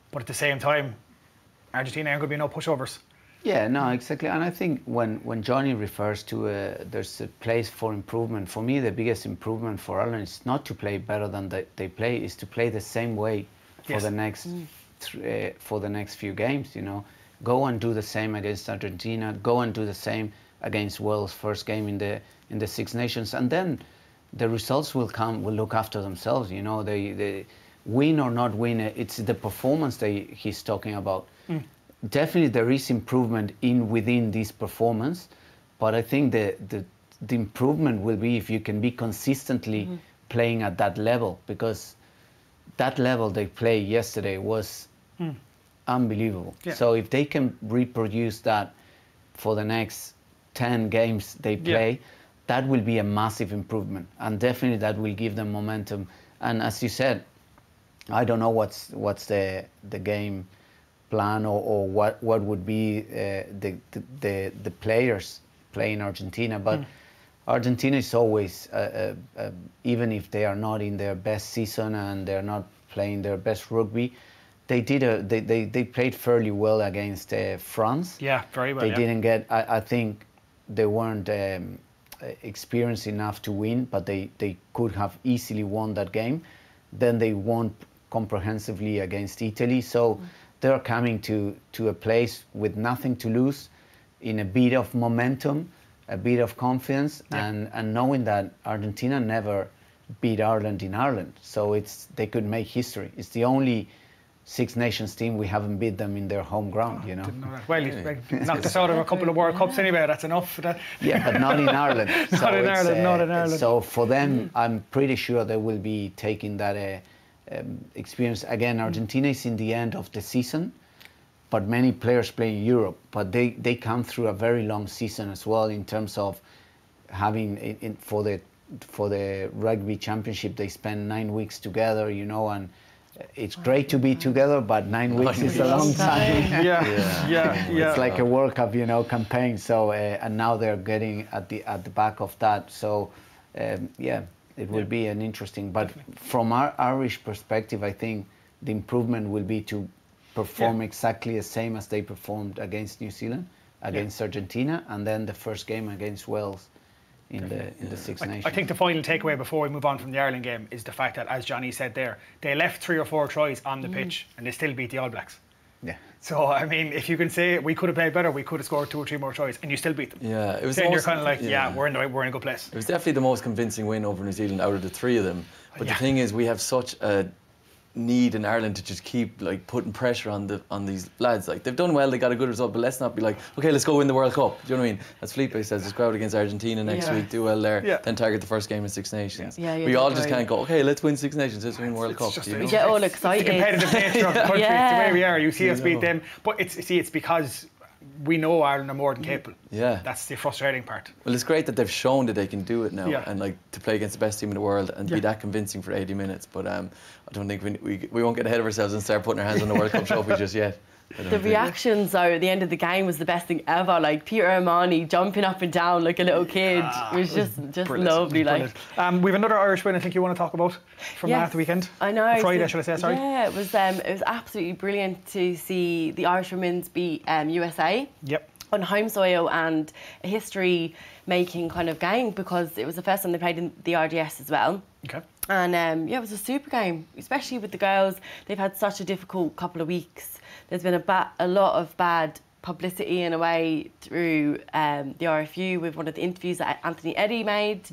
but at the same time Argentina aren't going to be no pushovers. Yeah, no, exactly. And I think when Johnny refers to there's a place for improvement, for me the biggest improvement for Ireland is not to play better than they play, is to play the same way for the next few games. You know, go and do the same against Argentina, go and do the same against Wales first game in the Six Nations, and then the results will come, will look after themselves. You know, they win or not win, it's the performance he's talking about. Definitely there is improvement within this performance, but I think the improvement will be if you can be consistently playing at that level, because that level they played yesterday was unbelievable. Yeah. So if they can reproduce that for the next 10 games they play, that will be a massive improvement, and definitely that will give them momentum. And as you said, I don't know what's the game plan or what would be the players playing Argentina, but Argentina is always even if they are not in their best season and they're not playing their best rugby, they played fairly well against France. Yeah, very well. They didn't get. I think they weren't experienced enough to win, but they could have easily won that game. Then they won comprehensively against Italy. So they're coming to a place with nothing to lose, in a bit of momentum, a bit of confidence, and knowing that Argentina never beat Ireland in Ireland. So they could make history. It's the only Six Nations team we haven't beat them in their home ground, you know. Didn't know that. Well, you knocked us out of a couple of World Cups anyway, that's enough for that. Yeah, but not in Ireland. Not in Ireland. So for them, I'm pretty sure they will be taking that experience. Again, Argentina is in the end of the season, but many players play in Europe. But they come through a very long season as well, in terms of having, for the rugby championship, they spend 9 weeks together, you know, and it's great to be together, but 9 weeks is a long time. Yeah. It's like a World Cup, you know, campaign. So and now they're getting at the back of that. So it will be an interesting. But from our Irish perspective, I think the improvement will be to perform exactly the same as they performed against New Zealand, against Argentina, and then the first game against Wales in the Six Nations. I think the final takeaway before we move on from the Ireland game is the fact that, as Johnny said there, they left 3 or 4 tries on the pitch and they still beat the All Blacks. Yeah. So, I mean, if you can say we could have played better, we could have scored 2 or 3 more tries, and you still beat them. Yeah, it was. Then you're kind of like, we're in a good place. It was definitely the most convincing win over New Zealand out of the 3 of them. But the thing is, we have such a need in Ireland to just keep like putting pressure on these lads. Like, they've done well, they got a good result, but let's not be like, okay, let's go win the World Cup. Do you know what I mean? As Felipe says, just go out against Argentina next week, do well there, then target the first game in Six Nations. We all just can't go, okay, let's win Six Nations, let's win World Cup. We get all excited. It's the competitive nature of the country. It's the way we are. You see us beat them, but it's because we know Ireland are more than capable. Yeah. That's the frustrating part. Well, it's great that they've shown that they can do it now, and like to play against the best team in the world and be that convincing for 80 minutes. But I don't think we won't get ahead of ourselves and start putting our hands on the World Cup trophy just yet. The reactions though at the end of the game was the best thing ever. Like Peter Armani jumping up and down like a little kid. It was just lovely. Like we have another Irish win I think you want to talk about from last weekend. I know. Friday, should I say? Sorry. Yeah, it was absolutely brilliant to see the Irish women's beat USA. Yep. On home soil, and a history-making kind of game, because it was the first time they played in the RDS as well. Okay. And it was a super game, especially with the girls. They've had such a difficult couple of weeks. There's been a lot of bad publicity in a way through the RFU with one of the interviews that Anthony Ardie made,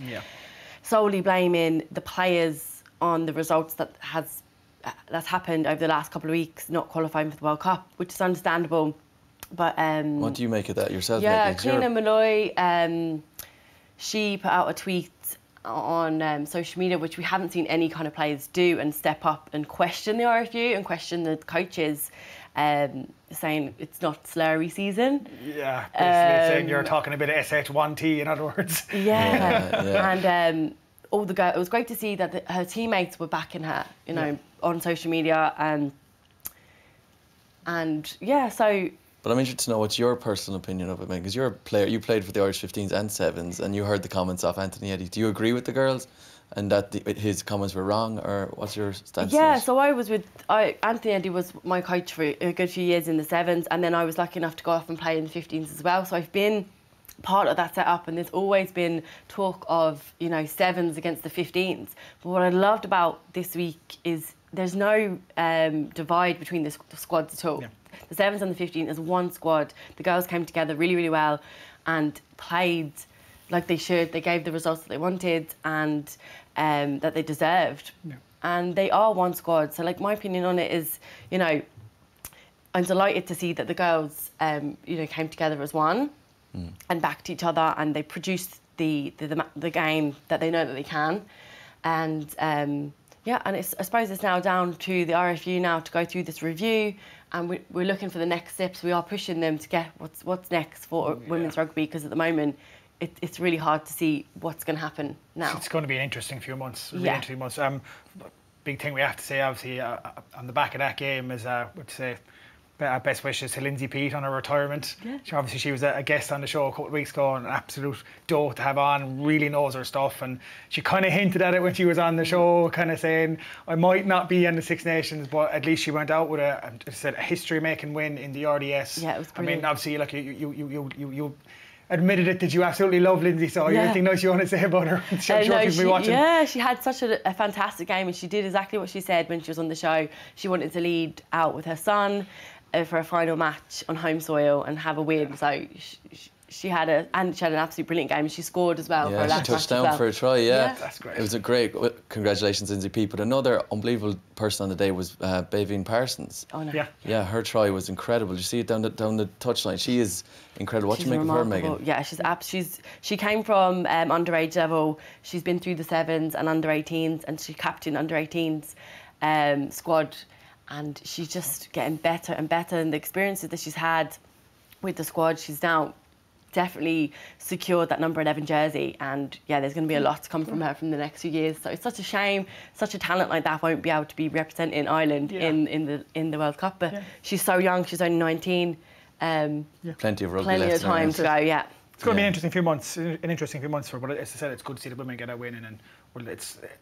solely blaming the players on the results that's happened over the last couple of weeks, not qualifying for the World Cup, which is understandable. But what do you make of that yourself? Yeah, Conan Malloy, she put out a tweet on social media, which we haven't seen any kind of players do, and step up and question the RFU and question the coaches, saying it's not slurry season. Yeah, basically saying you're talking a bit of SH1T, in other words. And all the girls, it was great to see that her teammates were backing her, you know, on social media, so. But I'm interested to know what's your personal opinion of it, man, because you're a player, you played for the Irish 15s and 7s, and you heard the comments off Anthony Ardie. Do you agree with the girls and that his comments were wrong, or what's your stance? Yeah, so Anthony Ardie was my coach for a good few years in the 7s, and then I was lucky enough to go off and play in the 15s as well. So I've been part of that setup, and there's always been talk of, you know, 7s against the 15s. But what I loved about this week is there's no divide between the squads at all. Yeah. The 7s and the 15 is one squad. The girls came together really, really well and played like they should. They gave the results that they wanted and that they deserved. Yeah. And they are one squad. So, like, my opinion on it is, you know, I'm delighted to see that the girls, you know, came together as one and backed each other, and they produced the game that they know that they can. And Yeah, and I suppose it's now down to the RFU now to go through this review, and we're looking for the next steps. We are pushing them to get what's next for women's rugby, because at the moment it's really hard to see what's going to happen now. It's going to be an interesting few months. Really interesting months. Big thing we have to say, obviously, on the back of that game is, would say, best wishes to Lindsay Peat on her retirement. Yeah. Obviously, she was a guest on the show a couple of weeks ago, an absolute dote to have on, really knows her stuff. And she kind of hinted at it when she was on the show, kind of saying, I might not be in the Six Nations, but at least she went out with a history-making win in the RDS. Yeah, it was brilliant. I mean, obviously, like you admitted it that you absolutely love Lindsay, so anything nice you want to say about her? I'm sure she's been watching. Yeah, she had such a fantastic game, and she did exactly what she said when she was on the show. She wanted to lead out with her son for a final match on home soil and have a win. So she had an absolutely brilliant game. She scored as well. Yeah, for a she touched down for a try. Yeah, that's great. It was a great. Congratulations, Lindsay Peat. But another unbelievable person on the day was Baveen Parsons. Oh no. Yeah, her try was incredible. You see it down the touchline. She is incredible. What do you make of her, Megan? Yeah, she came from underage level. She's been through the sevens and under 18s, and she captained under 18s squad. And she's just getting better and better. And the experiences that she's had with the squad, she's now definitely secured that number 11 jersey. And yeah, there's going to be a lot to come from her from the next few years. So it's such a shame such a talent like that won't be able to be representing Ireland in the World Cup. But she's so young, she's only 19. Plenty of rugby plenty left of time to go, yeah. It's going to be an interesting few months for her, but as I said, it's good to see the women get a win, and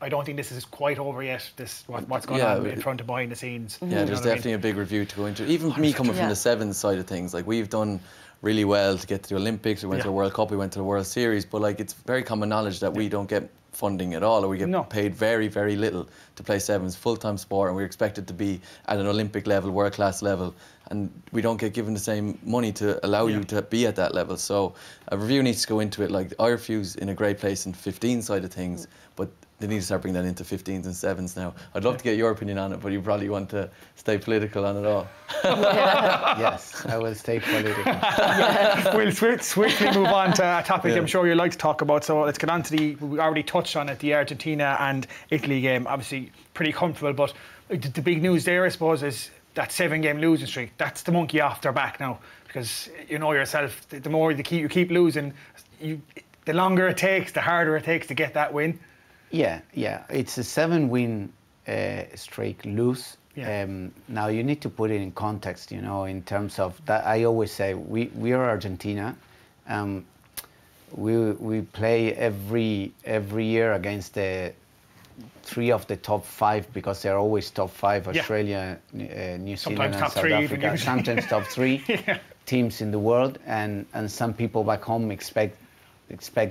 I don't think this is quite over yet. What's going on in front of behind the scenes. Yeah, there's definitely a big review to go into. Even me coming from the sevens side of things, like we've done really well to get to the Olympics. We went to the World Cup, we went to the World Series, but like it's very common knowledge that we don't get funding at all, or we get paid very, very little to play sevens, full-time sport, and we're expected to be at an Olympic level, world-class level, and we don't get given the same money to allow you to be at that level. So a review needs to go into it. Like the IRFU's in a great place in 15 side of things, but they need to start bringing that into 15s and 7s now. I'd love to get your opinion on it, but you probably want to stay political on it all. Yes, I will stay political. We'll swiftly move on to a topic I'm sure you like to talk about. So let's get on to we already touched on it, the Argentina and Italy game. Obviously pretty comfortable, but the big news there, I suppose, is that 7-game losing streak. That's the monkey off their back now, because you know yourself, the more you keep losing, the longer it takes, the harder it takes to get that win. Yeah, it's a 7-win streak loose. Yeah. Now you need to put it in context, you know, in terms of that. I always say we are Argentina. We play every year against the 3 of the top 5, because they're always top 5. Australia, New Zealand, and South Africa. Sometimes top 3 teams in the world, and some people back home expect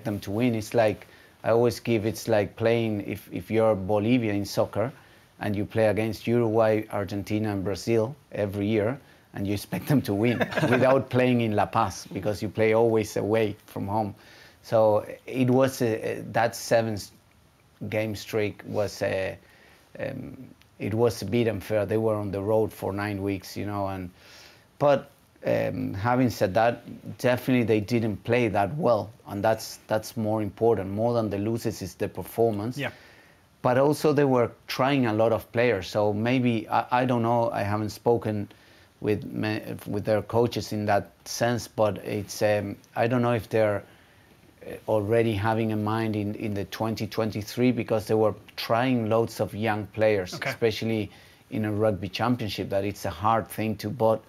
them to win. It's like, I always give, it's like playing, if you're Bolivia in soccer and you play against Uruguay, Argentina and Brazil every year, and you expect them to win without playing in La Paz, because you play always away from home. So it was that 7-game streak was it was a bit unfair. They were on the road for 9 weeks, you know, but having said that, definitely they didn't play that well, and that's more important. More than the losses is the performance. Yeah. But also they were trying a lot of players. So maybe I don't know. I haven't spoken with their coaches in that sense, but it's I don't know if they're already having in mind in the 2023, because they were trying loads of young players, especially in a rugby championship. That it's a hard thing to, but.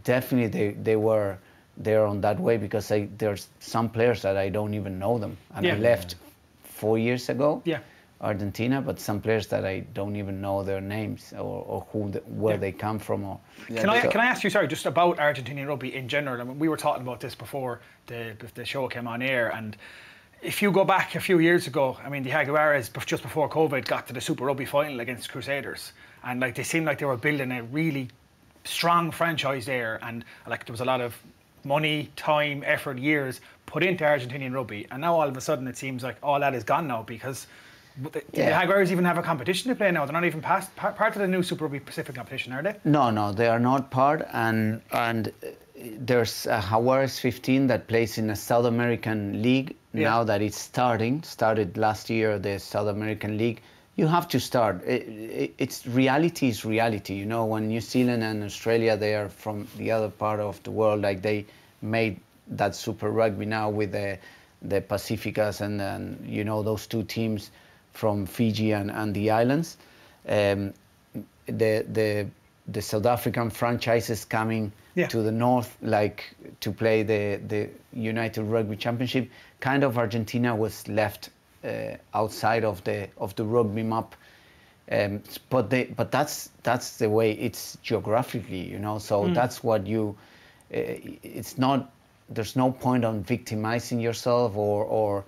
Definitely they were there on that way, because there's some players that I don't even know them, and I left 4 years ago, Argentina, but some players that I don't even know their names or where they come from. Can I ask you, sorry, just about Argentinian rugby in general? I mean, we were talking about this before the show came on air, and if you go back a few years ago, I mean, the Jaguares just before COVID got to the Super Rugby final against Crusaders, and like they seemed like they were building a really strong franchise there, and like there was a lot of money, time, effort, years put into Argentinian rugby, and now all of a sudden it seems like all that is gone now, because the Jaguars even have a competition to play now. They're not even part of the new Super Rugby Pacific competition, are they? No, they are not part, and there's Jaguars 15 that plays in a South American league now that it's started last year, the South American league. you have to start. It's reality is reality. You know, when New Zealand and Australia, they are from the other part of the world, like they made that Super Rugby now with the Pacificas and you know, those two teams from Fiji and the islands. The South African franchises coming to the north, like to play the United Rugby Championship. Kind of Argentina was left outside of the rugby map, but that's the way it's geographically, you know. So that's what you. It's not. There's no point on victimizing yourself or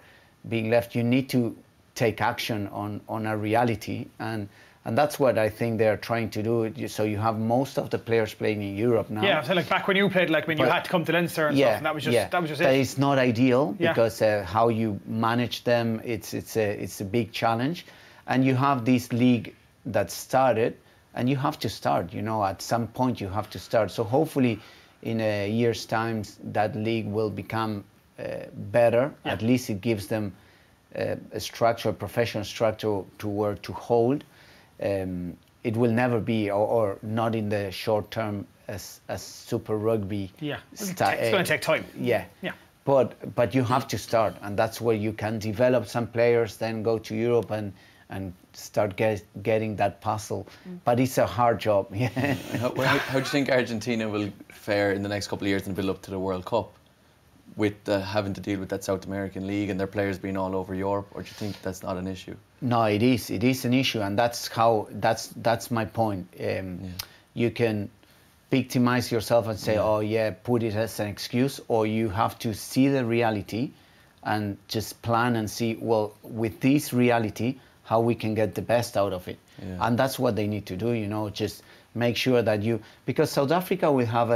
being left. You need to take action on a reality, and that's what I think they're trying to do. So you have most of the players playing in Europe now. Yeah, so like back when you played, like when you had to come to Leinster and stuff, and that was just it. That is not ideal because how you manage them, it's a big challenge, and you have this league that started, and you have to start. You know, at some point you have to start. So hopefully, in a year's time, that league will become better. At least it gives them a structure, a professional structure to where to hold. It will never be, or not in the short term, as Super Rugby. Yeah, it's going to take time. Yeah. But you have to start, and that's where you can develop some players, then go to Europe and start getting that puzzle. But it's a hard job. Yeah. How do you think Argentina will fare in the next couple of years and build up to the World Cup, with having to deal with that South American league and their players being all over Europe, or do you think that's not an issue? No, it is. It is an issue, and that's my point. You can victimize yourself and say, "Oh yeah," put it as an excuse, or you have to see the reality and just plan and see, well, with this reality, how we can get the best out of it. And that's what they need to do. You know, just make sure that because South Africa will have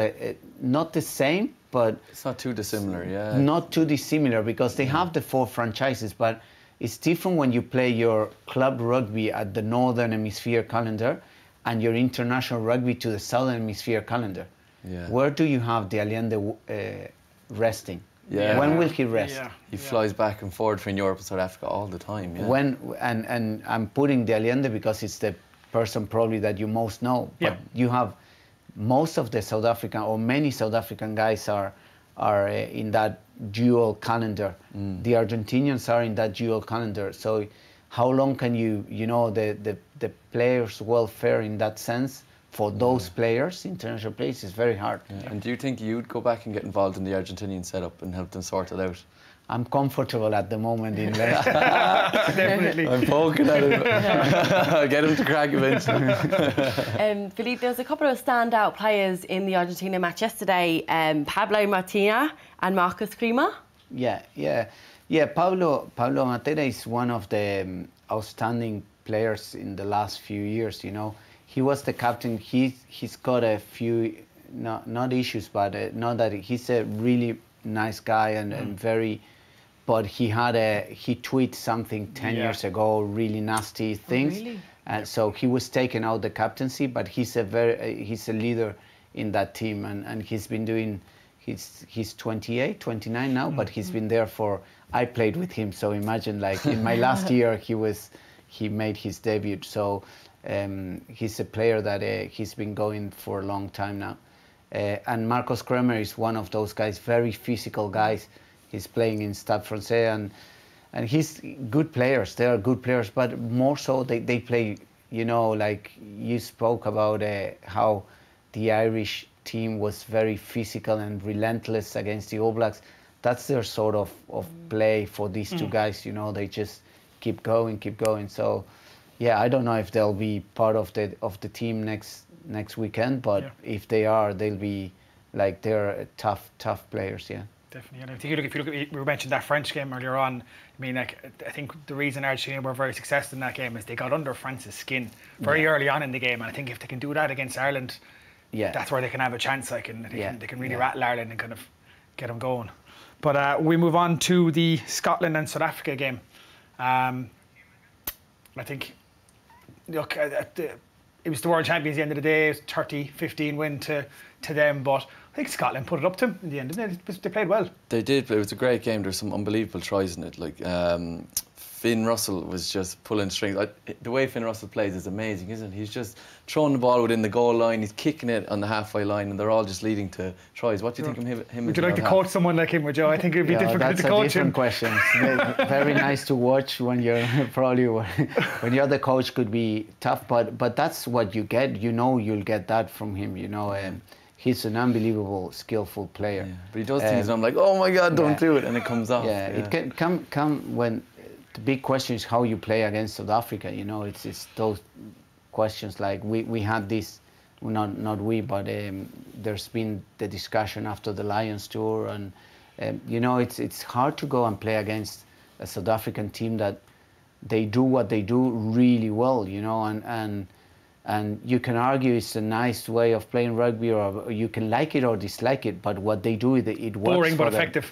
not the same, but it's not too dissimilar. Not too dissimilar, because they have the 4 franchises, but it's different when you play your club rugby at the Northern Hemisphere calendar and your international rugby to the Southern Hemisphere calendar. Where do you have De Allende resting? When will he rest? He flies back and forth between Europe and South Africa all the time. And I'm putting De Allende because it's the person probably that you most know. But you have most of the South African, or many South African guys are in that dual calendar. The Argentinians are in that dual calendar. So how long can you know, the players' welfare in that sense for those players, international players, is very hard. And do you think you'd go back and get involved in the Argentinian setup and help them sort it out? I'm comfortable at the moment in Leinster. Definitely. I'm poking at him. I'll get him to crack eventually. Philippe, there was a couple of standout players in the Argentina match yesterday, Pablo Martina and Marcus Klima. Pablo Martina is one of the outstanding players in the last few years. You know, he was the captain. He's got a few not issues, but not that he's a really nice guy and very. But he tweeted something 10 years ago, really nasty things. Oh, really? And so he was taken out the captaincy, but he's a leader in that team, and he's been doing. He's 28, 29 now, but he's been there for. I played with him, so imagine, like, in my last year he made his debut. So he's a player that he's been going for a long time now. And Marcos Kremer is one of those guys, very physical guys. He's playing in Stade Francais, and he's good players. They are good players, but more so they play, you know, like you spoke about how the Irish team was very physical and relentless against the All Blacks. That's their sort of play for these two guys, you know. They just keep going. So, yeah, I don't know if they'll be part of the team next weekend, but if they are, they'll be, like, they're tough players, Definitely, and if you look at, we mentioned that French game earlier on. I mean, like, I think the reason Argentina were very successful in that game is they got under France's skin very early on in the game, and I think if they can do that against Ireland, that's where they can have a chance. Like, and they can really rattle Ireland and kind of get them going. But we move on to the Scotland and South Africa game. I think, look, it was the world champions at the end of the day. It was 30-15 win to them, but I think Scotland put it up to them in the end, didn't they? They played well. They did, but it was a great game. There's some unbelievable tries in it. Like Finn Russell was just pulling strings. The way Finn Russell plays is amazing, isn't it? He's just throwing the ball within the goal line, he's kicking it on the halfway line, and they're all just leading to tries. What do you think of him? Would you like to coach someone like him, Joe? I think it would be difficult to coach him. That's a different question. It's very nice to watch when you're when you're the coach, could be tough, but that's what you get. You know, you'll get that from him. You know, he's an unbelievable, skillful player. Yeah, but he does things, and I'm like, oh my God, don't do it, and it comes off. Yeah, it can come when. The big question is how you play against South Africa. You know, it's those questions like we had this, not we, but there's been the discussion after the Lions tour, and you know, it's hard to go and play against a South African team that they do what they do really well. You know, and you can argue it's a nice way of playing rugby, or you can like it or dislike it, but what they do, it works. Boring but effective.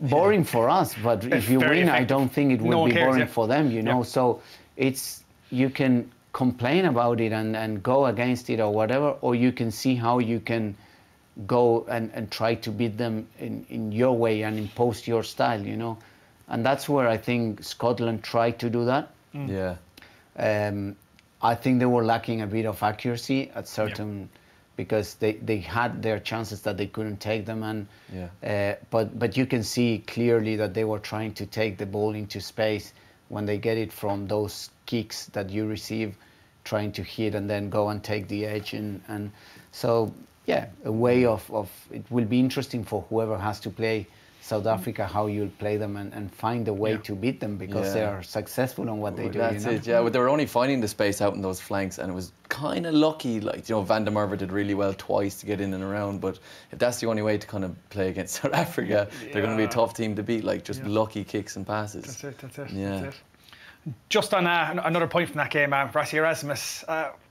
Boring for us, but if you win, I don't think it would be boring for them, you know. So you can complain about it and go against it or whatever, or you can see how you can go and try to beat them in your way and impose your style, you know. And that's where I think Scotland tried to do that. Yeah. I think they were lacking a bit of accuracy at certain because they had their chances that they couldn't take them, and but you can see clearly that they were trying to take the ball into space when they get it from those kicks that you receive, trying to hit and then go and take the edge, and so a way of it will be interesting for whoever has to play South Africa, how you'll play them and find a way to beat them, because they are successful on what they do. That's it, but they were only finding the space out in those flanks, and it was kind of lucky, like, you know, Van der Merwe did really well twice to get in and around, but if that's the only way to kind of play against South Africa, they're going to be a tough team to beat, like just lucky kicks and passes. That's it. Just on another point from that game, Rassie Erasmus,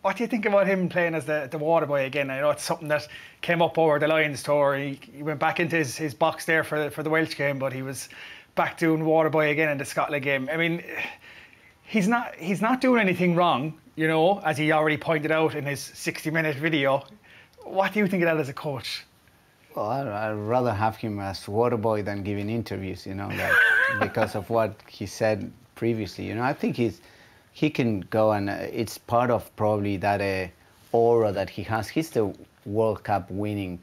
what do you think about him playing as the water boy again? I know it's something that came up over the Lions tour. He went back into his box there for the Welsh game, but he was back doing water boy again in the Scotland game. I mean, he's not doing anything wrong, you know, as he already pointed out in his 60-minute video. What do you think of that as a coach? Well, I'd rather have him as water boy than giving interviews, you know, like, because of what he said previously. You know, I think he can go, and it's part of probably that aura that he has. He's the World Cup winning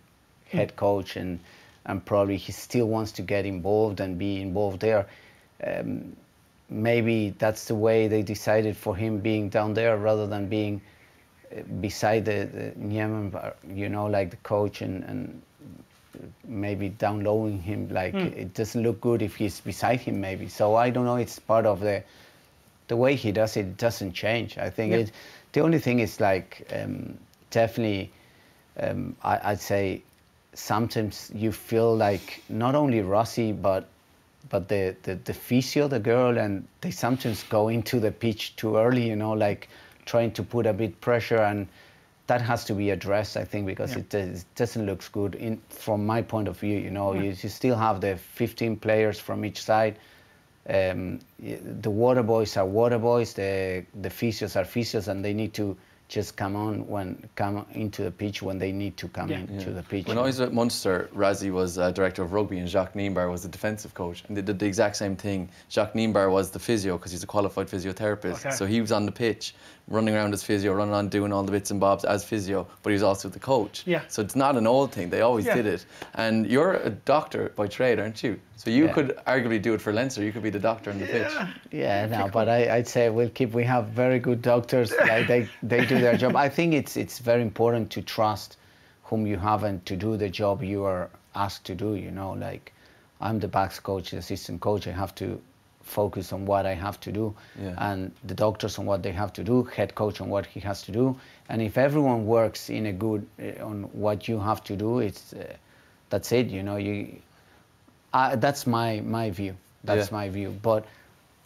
head coach, and probably he still wants to get involved and be involved there. Maybe that's the way they decided for him, being down there rather than being beside the Yemen, you know, like the coach, and maybe down-lowing him, like it doesn't look good if he's beside him, maybe. So I don't know, it's part of the way he does it. It doesn't change. I think the only thing is, like, definitely I'd say sometimes you feel like not only Rossi but the physio, the girl, and they sometimes go into the pitch too early, you know, like trying to put a bit pressure, and that has to be addressed, I think, because it doesn't look good from my point of view. You know, you still have the 15 players from each side. The water boys are water boys. The physios are physios, and they need to just come into the pitch when they need to come into the pitch. When I was at Munster, Rassie was director of rugby, and Jacques Niembar was the defensive coach, and they did the exact same thing. Jacques Niembar was the physio, because he's a qualified physiotherapist, so he was on the pitch running around as physio, running on doing all the bits and bobs as physio, but he was also the coach. So it's not an old thing, they always did it. And you're a doctor by trade, aren't you? So you could arguably do it for Leinster. You could be the doctor on the pitch. But I'd say we have very good doctors. Like they do their job. I think it's very important to trust whom you have and to do the job you are asked to do. You know, like, I'm the backs coach, the assistant coach. I have to focus on what I have to do, and the doctors on what they have to do, head coach on what he has to do. And if everyone works in a good on what you have to do, that's it. You know, that's my view. That's my view. But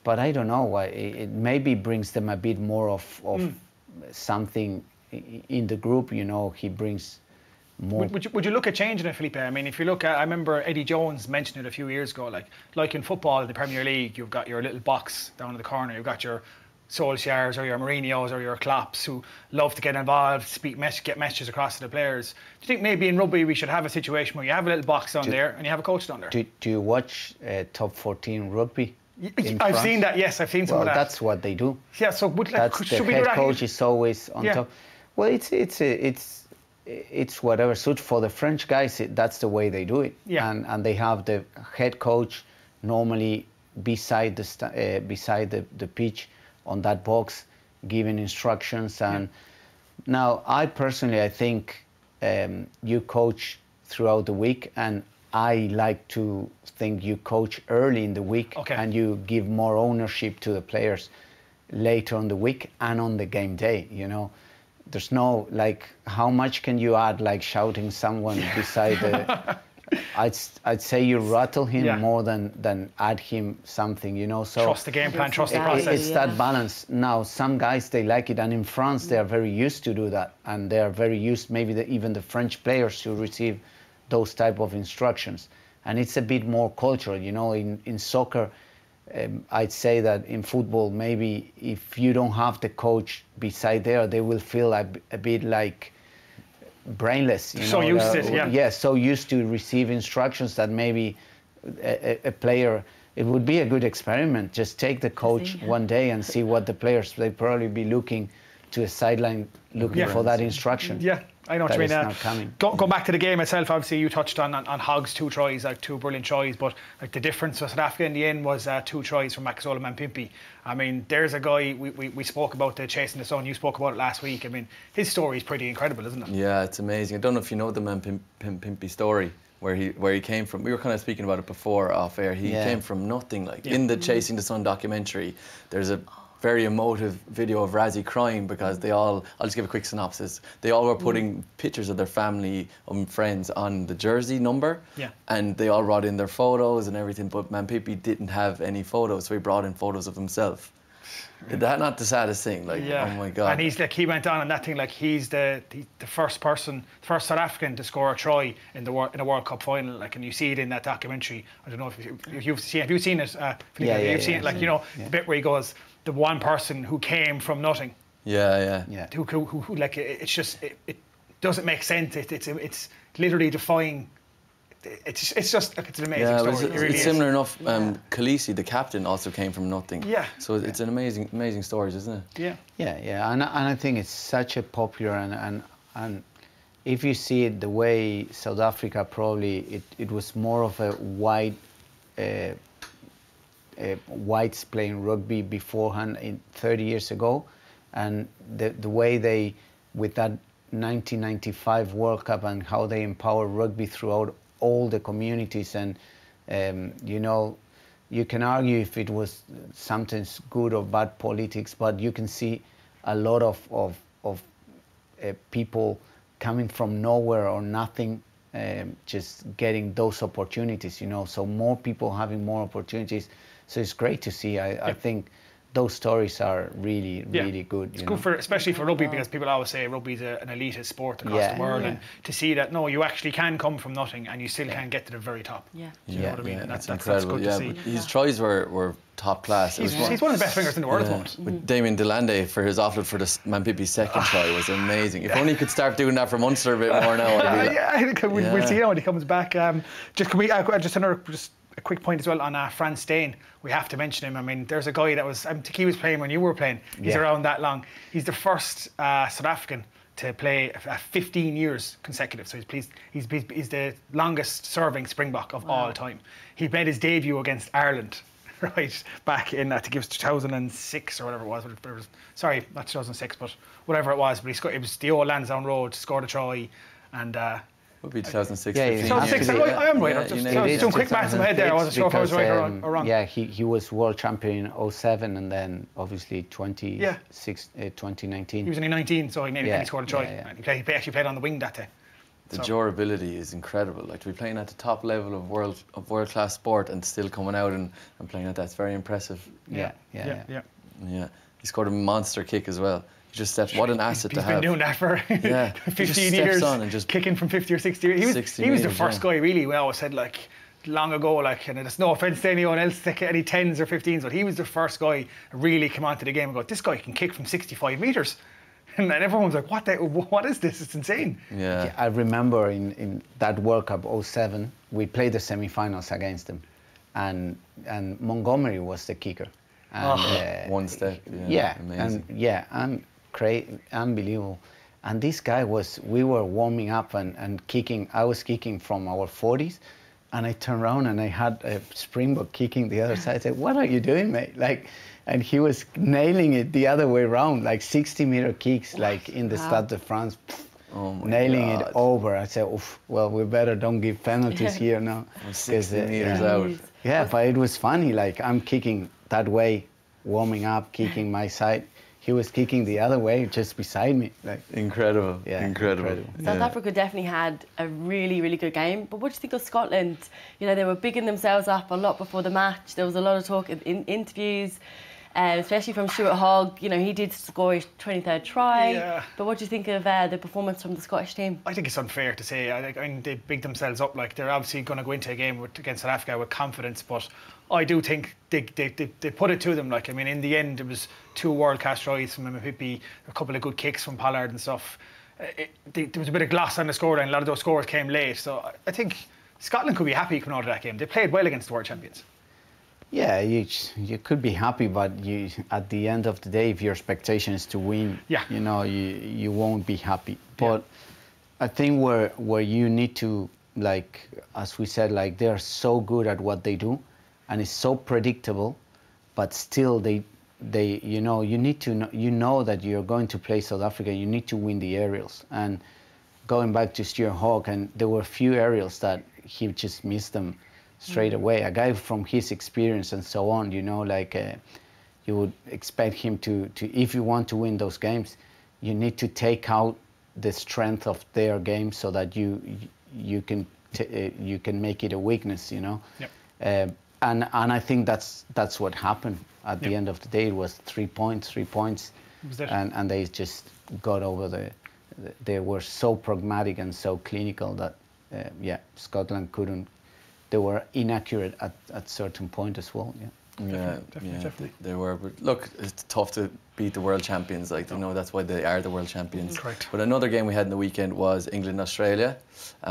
I don't know why. It maybe brings them a bit more of something in the group. You know, he brings more. Would you look at changing it, Felipe? I mean, if you look at, I remember Eddie Jones mentioned it a few years ago, like in football, the Premier League, you've got your little box down in the corner, you've got your Solskjaers or your Mourinhos or your Klopps who love to get involved, get messages across to the players. Do you think maybe in rugby we should have a situation where you have a little box down there and you have a coach down there? Do you watch top 14 rugby? I've seen that. Yes, I've seen some of that. That's what they do. Yeah. So that's should the we head do that? coach is always on top. Well, it's whatever suits for the French guys. That's the way they do it. Yeah. And they have the head coach normally beside the pitch on that box, giving instructions. And now, I think you coach throughout the week, and I like to think you coach early in the week, and you give more ownership to the players later on the week and on the game day. You know, there's no like, how much can you add, like shouting someone beside the. I'd say you rattle him more than add him something, you know. So trust the game plan, trust the process. It's that balance. Now, some guys, they like it, and in France they are very used to do that, and they are very used, maybe even the French players, to receive those type of instructions. And it's a bit more cultural, you know. In soccer, I'd say that in football, maybe if you don't have the coach beside there, they will feel a bit like brainless, you know. So used to it, so used to receive instructions that maybe a player, it would be a good experiment. Just take the coach one day and see what the players, they'd probably be looking to a sideline looking for that instruction. Yeah, I know what you mean. Go back to the game itself. Obviously, you touched on Hogg's 2 tries, like 2 brilliant tries, but like the difference for South Africa in the end was 2 tries from Makazola Mampimpi. I mean, there's a guy, we spoke about the chasing the sun, you spoke about it last week. I mean, his story is pretty incredible, isn't it? Yeah, it's amazing. I don't know if you know the Mampimpi story, where he came from. We were kind of speaking about it before off air. He came from nothing. Like in the Chasing the Sun documentary, there's a very emotive video of Razzie crying because I'll just give a quick synopsis. They all were putting pictures of their family and friends on the jersey number, and they all brought in their photos and everything, but Mampimpi didn't have any photos, so he brought in photos of himself. Is that not the saddest thing? Like, oh my God. And he went on that thing, like he's the first South African to score a try in a World Cup final, like, and you see it in that documentary. I don't know if you've seen it, Felipe? You've seen it, like, you know, the bit where he goes, the one person who came from nothing. Yeah. Who like, it's just, it doesn't make sense. It's literally defying. It's just like, it's an amazing story. It's really similar enough. Khaleesi, the captain, also came from nothing. Yeah. So it's an amazing stories, isn't it? Yeah. And I think it's such a popular and if you see it the way South Africa, probably it was more of a whites playing rugby beforehand 30 years ago, and the way they, with that 1995 World Cup and how they empower rugby throughout all the communities, and you know, you can argue if it was sometimes good or bad politics, but you can see a lot of people coming from nowhere or nothing, just getting those opportunities, you know, so more people having more opportunities. So it's great to see. I think those stories are really good. It's good especially for rugby, because people always say rugby is an elitist sport across the world, and to see that you actually can come from nothing and you still can get to the very top. You know what I mean? That's incredible. That's good to see. His tries were top class. He's one of the best fingers in the world at the moment. With Damien Delande for his offload for the Mampimpi's second try was amazing. If only he could start doing that for Munster a bit more now. We'll see how when he comes back. Just a quick point as well on Franz Steyn. We have to mention him. I mean, there's a guy that was, he was playing when you were playing. He's around that long. He's the first South African to play 15 years consecutive. So he's the longest serving Springbok of all time. He made his debut against Ireland, right, back in, I think it was 2006 or whatever it was. Sorry, not 2006, but whatever it was. But it was the old Lansdowne Road, scored a try, and would be 2006. Yeah, 2006. I am right. Just doing quick maths in my head there. I wasn't sure if I was right or wrong. Yeah, he was world champion in 2007, and then obviously 2019. He was only 19, so he scored a try. And he actually played on the wing that day. The durability is incredible. Like, to be playing at the top level of world class sport and still coming out and playing at that's very impressive. Yeah. He scored a monster kick as well. He just steps. What an asset to have. He's been doing that for 15 years. On and just kicking from 50 or 60 years. He was the first guy, really. We always said, like, long ago, like, and there's no offence to anyone else, any 10s or 15s, but he was the first guy who really came onto the game and go, this guy can kick from 65 metres. And everyone was like, what is this? It's insane. Yeah. I remember in that World Cup 07, we played the semi-finals against them, and Montgomery was the kicker. And, one step. Amazing. Unbelievable. And this guy we were warming up and kicking. I was kicking from our 40s, and I turned around and I had a Springbok kicking the other side. I said, "What are you doing, mate?" And he was nailing it the other way around, like 60-meter kicks, like in the Stade de France, nailing it over. I said, "Oof, well, we better don't give penalties here now." 60 meters out. Yeah, but it was funny. Like, I'm kicking that way, warming up, kicking my side. He was kicking the other way, just beside me. Like, incredible. Yeah, incredible. South Africa definitely had a really, really good game. But what do you think of Scotland? You know, they were bigging themselves up a lot before the match. There was a lot of talk in interviews, especially from Stuart Hogg. You know, he did score his 23rd try. Yeah. But what do you think of the performance from the Scottish team? I think it's unfair to say. I mean, they big themselves up. Like, they're obviously going to go into a game against South Africa with confidence, but I do think they put it to them. Like, I mean, in the end, it was 2 world-class tries from Mapimpi, a couple of good kicks from Pollard and stuff. There was a bit of gloss on the scoreline. A lot of those scores came late. So I think Scotland could be happy coming out of that game. They played well against the world champions. Yeah, you could be happy, but at the end of the day, if your expectation is to win, you know, you won't be happy. But I think where you need to, like, as we said, like, they are so good at what they do, and it's so predictable, but still they you know, you need to know, you know that you're going to play South Africa, you need to win the aerials. And going back to Stuart Hogg, and there were a few aerials that he just missed them straight away. A guy from his experience and so on, you know, like, you would expect him to if you want to win those games, you need to take out the strength of their game so that you can make it a weakness, you know. Yep. And I think that's what happened at the end of the day. It was 3 points, and they just got over they were so pragmatic and so clinical that Scotland couldn't. They were inaccurate at certain point as well. Definitely. They were. But look, it's tough to beat the world champions. Like, you know, that's why they are the world champions. Correct. But another game we had in the weekend was England-Australia.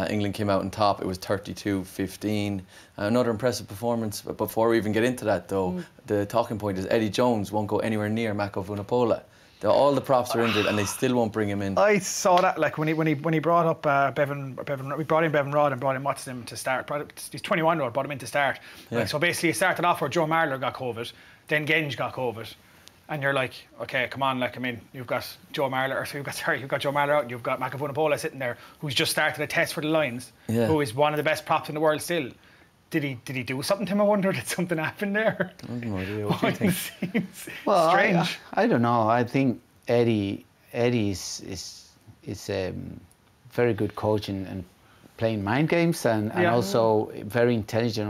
England came out on top. It was 32-15. Another impressive performance. But before we even get into that, though, the talking point is Eddie Jones won't go anywhere near Mako Vunipola. All the props are injured, and they still won't bring him in. I saw that, like, when he brought up Bevan. We brought in Bevan Rod and brought in Watson to start. He's 21-year-old, brought him in to start. Like, so basically, he started off where Joe Marler got COVID, then Genge got COVID, and you're like, okay, come on, like, I mean, you've got Joe Marler out, and you've got Mako Vunipola sitting there, who's just started a test for the Lions, who is one of the best props in the world still. Did he do something to him? I wonder, did something happen there? I have no idea. What do you think? Well, strange. I don't know. I think Eddie is a very good coach and playing mind games and also very intelligent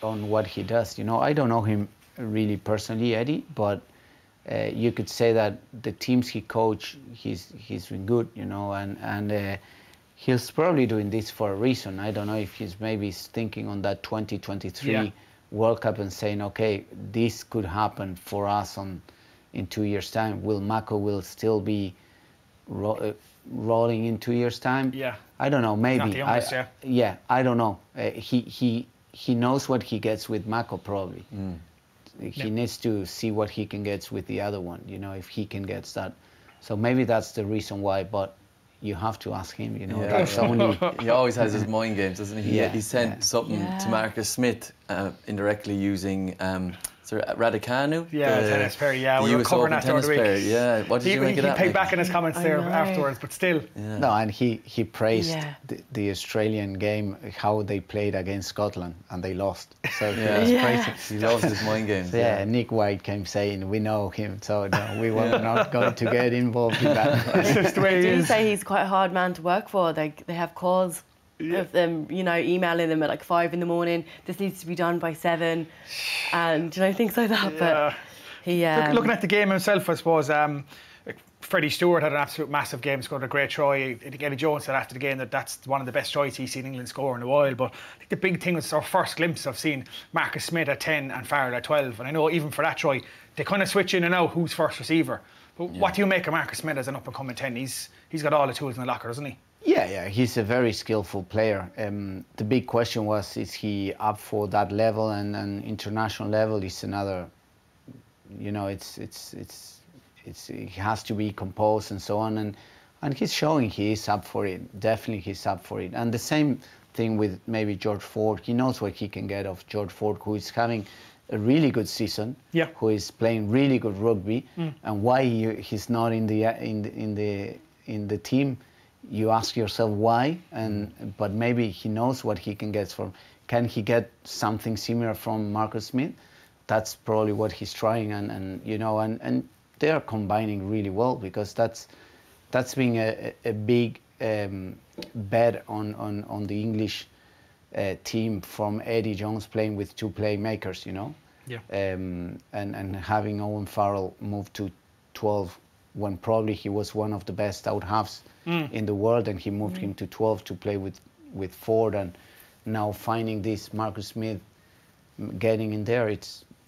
on what he does. You know, I don't know him really personally, Eddie, but you could say that the teams he coached, he's been good. You know, and he's probably doing this for a reason. I don't know if he's maybe thinking on that 2023 World Cup and saying, okay, this could happen for us in 2 years' time. Will Mako still be rolling in 2 years' time? Yeah. I don't know. Maybe. Not the youngest, I don't know. He knows what he gets with Mako probably. He needs to see what he can get with the other one. You know, if he can get that. So maybe that's the reason why. But you have to ask him, you know. Yeah. He always has his mind games, doesn't he? He sent something to Marcus Smith indirectly using Raducanu. Tennis player, we were covering that the other week. Yeah, what did you make of that? He paid back in his comments there afterwards, but still. Yeah. No, and he praised the Australian game, how they played against Scotland, and they lost. So he loves his mind games. So, Nick White came saying, we know him, so no, we were not going to get involved in that. That's just the way he is. Do say he's quite a hard man to work for? They have calls of them, you know, emailing them at like 5 in the morning. This needs to be done by 7, and you know, things like that. But he looking at the game himself, I suppose. Freddie Stewart had an absolute massive game, scored a great try. I think Eddie Jones said after the game that that's one of the best tries he's seen England score in a while. But I think the big thing was our first glimpse of seeing Marcus Smith at 10 and Farrell at 12. And I know even for that try, they kind of switch in and out who's first receiver. But what do you make of Marcus Smith as an up-and-coming 10? He's got all the tools in the locker, doesn't he? Yeah, he's a very skillful player. The big question was, is he up for that level? And international level is another, you know, he has to be composed and so on, and he's showing he is up for it. Definitely he's up for it. And the same thing with maybe George Ford. He knows what he can get of George Ford, who is having a really good season, who is playing really good rugby, and why he's not in the team. You ask yourself why, but maybe he knows what he can get from. Can he get something similar from Marcus Smith? That's probably what he's trying, and you know, and they are combining really well, because that's been a big bet on the English team, from Eddie Jones playing with two playmakers, you know, and having Owen Farrell move to 12 when probably he was one of the best out halves in the world, and he moved him to 12 to play with Ford, and now finding this Marcus Smith getting in there,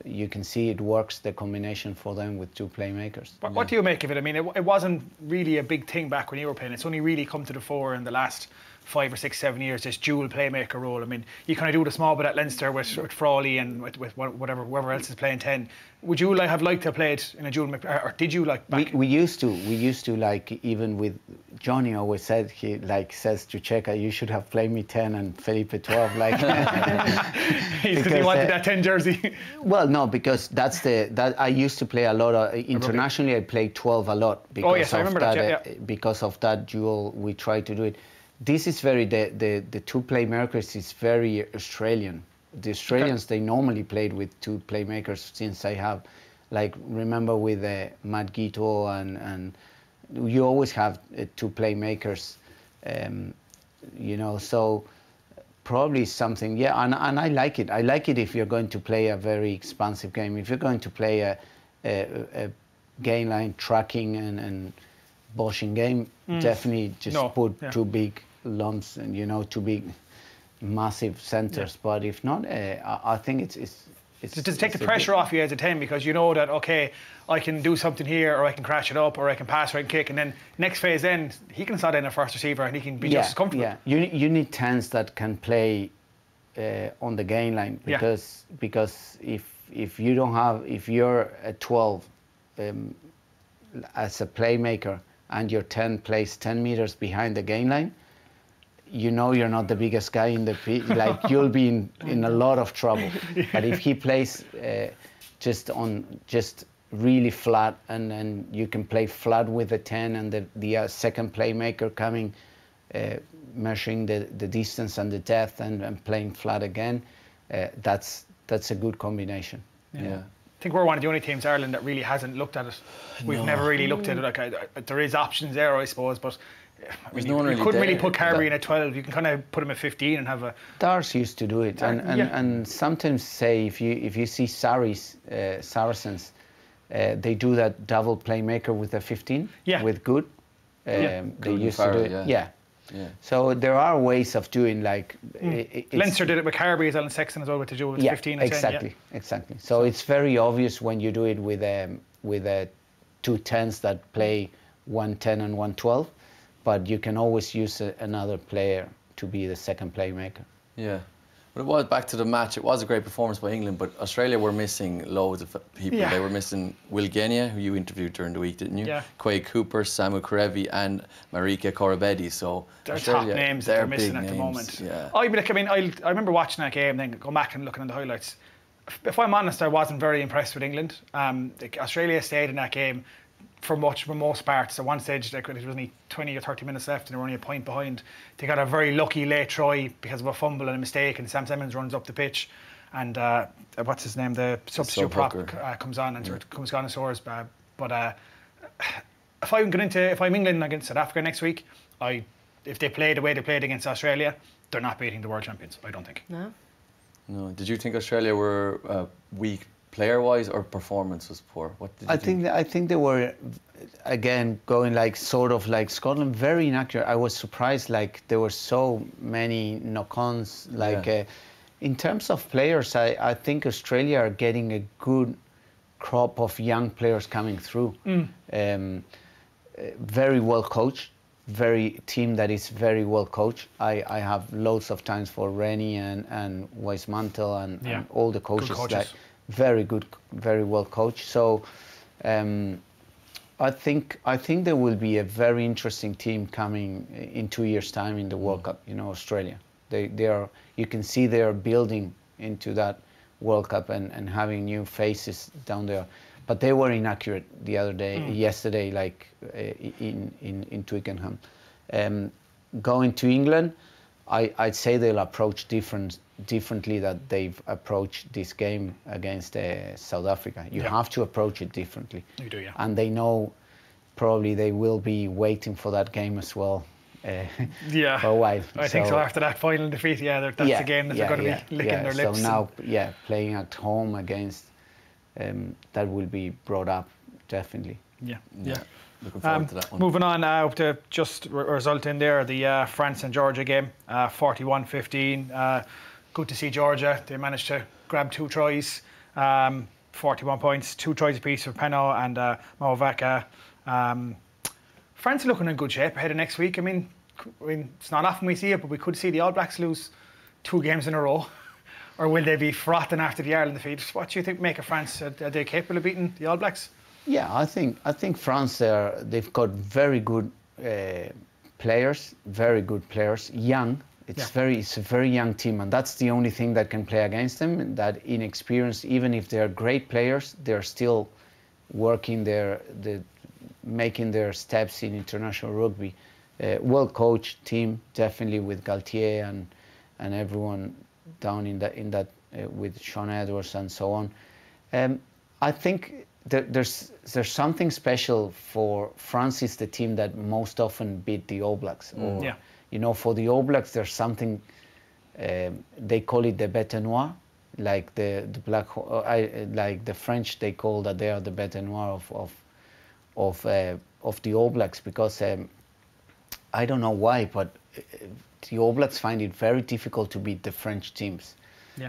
you can see it works, the combination for them with two playmakers. But what do you make of it? I mean, it wasn't really a big thing back when you were playing. It's only really come to the fore in the last 5 or 6, 7 years, this dual playmaker role. I mean, you kind of do the small bit at Leinster with Frawley and with whoever else is playing 10. Would you have liked to have played in a dual, or did you like back? We used to like, even with Johnny always said, he like says to Checa, you should have played me 10 and Felipe 12, like. Because he wanted that 10 jersey. Well, no, because that I used to play a lot of, internationally I played 12 a lot because I remember that. Because of that dual, we tried to do it. This is very, the two playmakers is very Australian. The Australians, they normally played with two playmakers since I have, like, remember with Matt Guito, and you always have two playmakers, you know, so probably something, and I like it. I like it if you're going to play a very expansive game. If you're going to play a gain line tracking and boshing game, definitely just put two big lumps and, you know, two big massive centres. But if not, I think it's to take the pressure off you as a 10, because you know that, okay, I can do something here, or I can crash it up, or I can pass or I can kick, and then next phase then he can start in a first receiver and he can be just as comfortable. Yeah, you need 10s that can play on the gain line, because if you don't have, if you're a 12 as a playmaker and your 10 plays 10 meters behind the gain line, you know you're not the biggest guy in the pitch, like you'll be in a lot of trouble. But if he plays just really flat, and then you can play flat with the 10, and the second playmaker coming, measuring the distance and the depth, and playing flat again, that's a good combination. Yeah. I think we're one of the only teams, Ireland, that really hasn't looked at it. We've never really looked at it. Like, there is options there, I suppose, but I mean, you couldn't really put Carberry in at 12. You can kind of put him at 15 and have a. Dars used to do it, and sometimes say if you see Saracens, they do that double playmaker with a 15. With Good. They used to do it. Yeah. So there are ways of doing, like. Leinster did it with Carberry as well, and Sexton as well, with the dual with 15 and 10. Exactly. So it's very obvious when you do it with two 10s that play 110 and 112, but you can always use another player to be the second playmaker. Yeah. But it was, back to the match, it was a great performance by England, but Australia were missing loads of people. They were missing Will Genia, who you interviewed during the week, didn't you? Quade Cooper, Samu Karevi and Marika Korobedi. So they're Australia, top names that they're missing at the moment. I remember watching that game, then go back and looking at the highlights. If I'm honest, I wasn't very impressed with England. Australia stayed in that game for most parts. At one stage, there was only 20 or 30 minutes left and they were only a point behind. They got a very lucky late try because of a fumble and a mistake, and Sam Simmons runs up the pitch, and what's his name, the substitute prop comes on and comes on and scores. But if I'm England against South Africa next week, if they play the way they played against Australia, they're not beating the world champions, I don't think. No. Did you think Australia were weak player-wise or performance was poor? What did you think? I think they were, again, going like sort of like Scotland, very inaccurate. I was surprised, like there were so many knock-ons. Like in terms of players, I think Australia are getting a good crop of young players coming through. Very well coached, team that is very well coached. I have loads of times for Rennie and Weismantel and all the coaches. Like, very good, very well coached. So I think there will be a very interesting team coming in 2 years' time in the World Cup. You know, Australia. They are. You can see they are building into that World Cup and having new faces down there. But they were inaccurate the other day, yesterday, like in Twickenham. Going to England, I'd say they'll approach differently that they've approached this game against South Africa. You have to approach it differently. You do, yeah. And they know probably they will be waiting for that game as well. For a while. I think so. After that final defeat, that's the game that they're going to be licking their lips. So now, playing at home against that will be brought up definitely. Yeah. Looking forward to that one. Moving on now to just result in there, the France and Georgia game, 41-15. Good to see Georgia. They managed to grab 2 tries, 41 points, 2 tries apiece for Penot and Mauvaka. France are looking in good shape ahead of next week. I mean, it's not often we see it, but we could see the All Blacks lose 2 games in a row. Or will they be frothing after the Ireland defeat? What do you think make of France? Are they capable of beating the All Blacks? Yeah, I think France, they've got very good players, young. It's a very young team, and that's the only thing that can play against them. That inexperience, even if they're great players, they're still working making their steps in international rugby. Well coached team, definitely, with Galtier and everyone down in that with Sean Edwards and so on. I think there's something special for France. Is the team that most often beat the All Blacks. You know, for the All Blacks, there's something they call it the bête noire, like the black, like the French, they call that they are the bête noire of the All Blacks, because I don't know why, but the All Blacks find it very difficult to beat the French teams.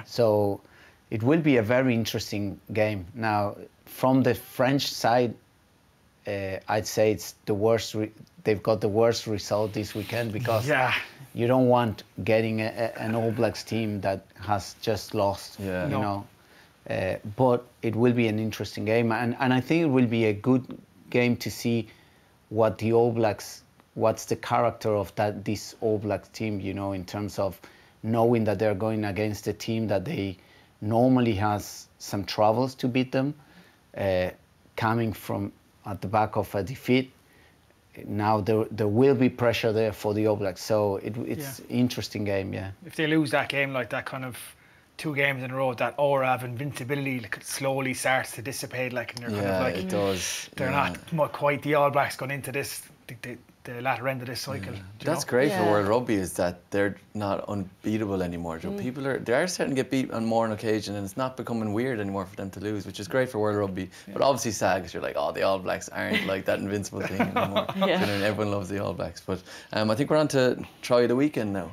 So it will be a very interesting game. Now, from the French side, I'd say it's the worst. They've got the worst result this weekend, because you don't want getting an All Blacks team that has just lost. You know, but it will be an interesting game, and I think it will be a good game to see what the All Blacks, what's the character of this All Blacks team. You know, in terms of knowing that they're going against a team that they normally has some troubles to beat them, coming from at the back of a defeat. Now there will be pressure there for the All Blacks, so it's interesting game. If they lose that game, like that kind of 2 games in a row, that aura of invincibility slowly starts to dissipate. Like, and they're kind of like, it does. They're not quite the All Blacks going into this. The latter end of this cycle. That's great for World Rugby, is that they're not unbeatable anymore. People are starting to get beat on more on occasion, and it's not becoming weird anymore for them to lose, which is great for World Rugby. But obviously sad, because you're like, the All Blacks aren't like that invincible thing anymore. And everyone loves the All Blacks. But I think we're on to Try of the Weekend now.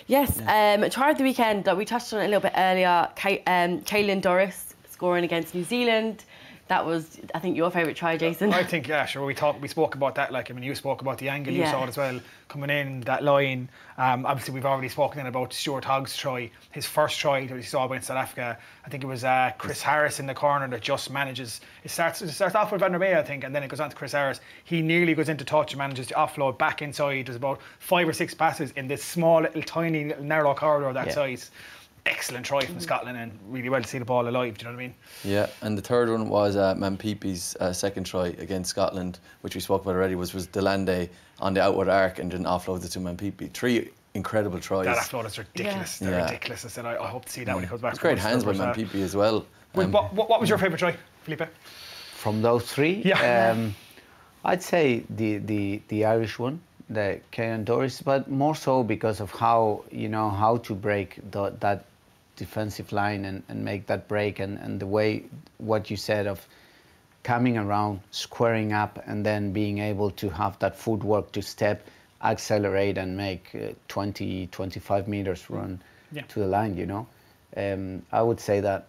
Yes, Try of the Weekend that we touched on a little bit earlier. Caelan Doris scoring against New Zealand. That was, I think, your favourite try, Jason. I think, sure. We spoke about that. Like, I mean, you spoke about the angle you saw it as well, coming in that line. Obviously, we've already spoken about Stuart Hogg's try, his first try that he saw against South Africa. I think it was Chris Harris in the corner that just manages. It starts off with Van der Merwe, I think, and then it goes on to Chris Harris. He nearly goes into touch and manages to offload back inside. There's about 5 or 6 passes in this small, tiny, narrow corridor that size. Excellent try from Scotland, and really well to see the ball alive, do you know what I mean? Yeah, and the third one was Mampipi's second try against Scotland, which we spoke about already, was Delande on the outward arc and then offloaded to Mampipi. 3 incredible tries. That offload is ridiculous. They're ridiculous. I said, I hope to see that when he comes back. It's great hands by Mampipi as well. What was your favourite try, Felipe? From those 3? I'd say the Irish one, the Caelan Doris, but more so because of how to break defensive line and make that break, and the way what you said of coming around, squaring up, and then being able to have that footwork to step, accelerate, and make 20, 25 meters run to the line, you know. I would say that.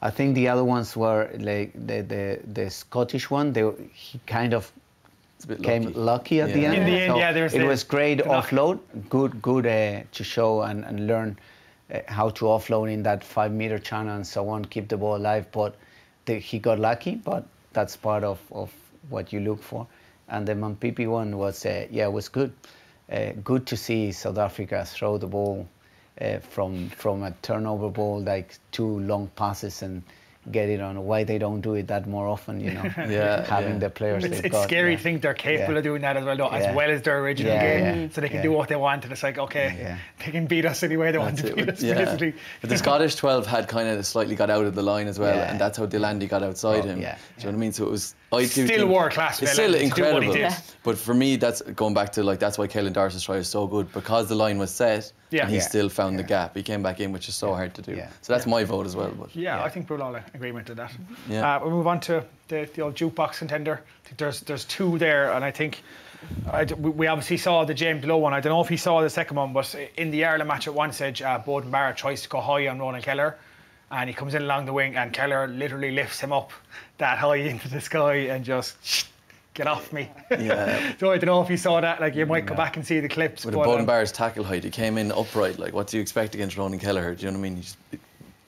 I think the other ones were like the Scottish one. He kind of came lucky at the end. In the end, so it was great offload, good to show and learn how to offload in that 5 meter channel and so on, keep the ball alive. But he got lucky, but that's part of what you look for. And the Mampipi one was was good. Good to see South Africa throw the ball from a turnover ball, like 2 long passes, and get it on. Why they don't do it that more often, you know? Having the players it's they've got. Scary to think they're capable of doing that as well, though, as well as their original game. So they can do what they want, and it's like, okay, they can beat us any way they want to beat us, basically. But the Scottish 12 had kind of slightly got out of the line as well, and that's how Delandy got outside him. Do you know what I mean? So it was... Still world class. It's still incredible. But for me, that's going back to, like, that's why Caelan Darcy's try is so good, because the line was set and he still found the gap. He came back in, which is so hard to do. So that's my vote as well. But I think we're all in agreement with that. We'll move on to the old jukebox contender. I think there's 2 there, and I think we obviously saw the James Lowe one. I don't know if he saw the second one, but in the Ireland match at one stage, Bowden Barrett tries to go high on Ronan Kelleher, and he comes in along the wing, and Kelleher literally lifts him up that high into the sky and just get off me. So I don't know if you saw that. Like, you might go back and see the clips. With Bowden Barrett's tackle height, he came in upright. Like, what do you expect against Ronan Kelleher? Do you know what I mean? He just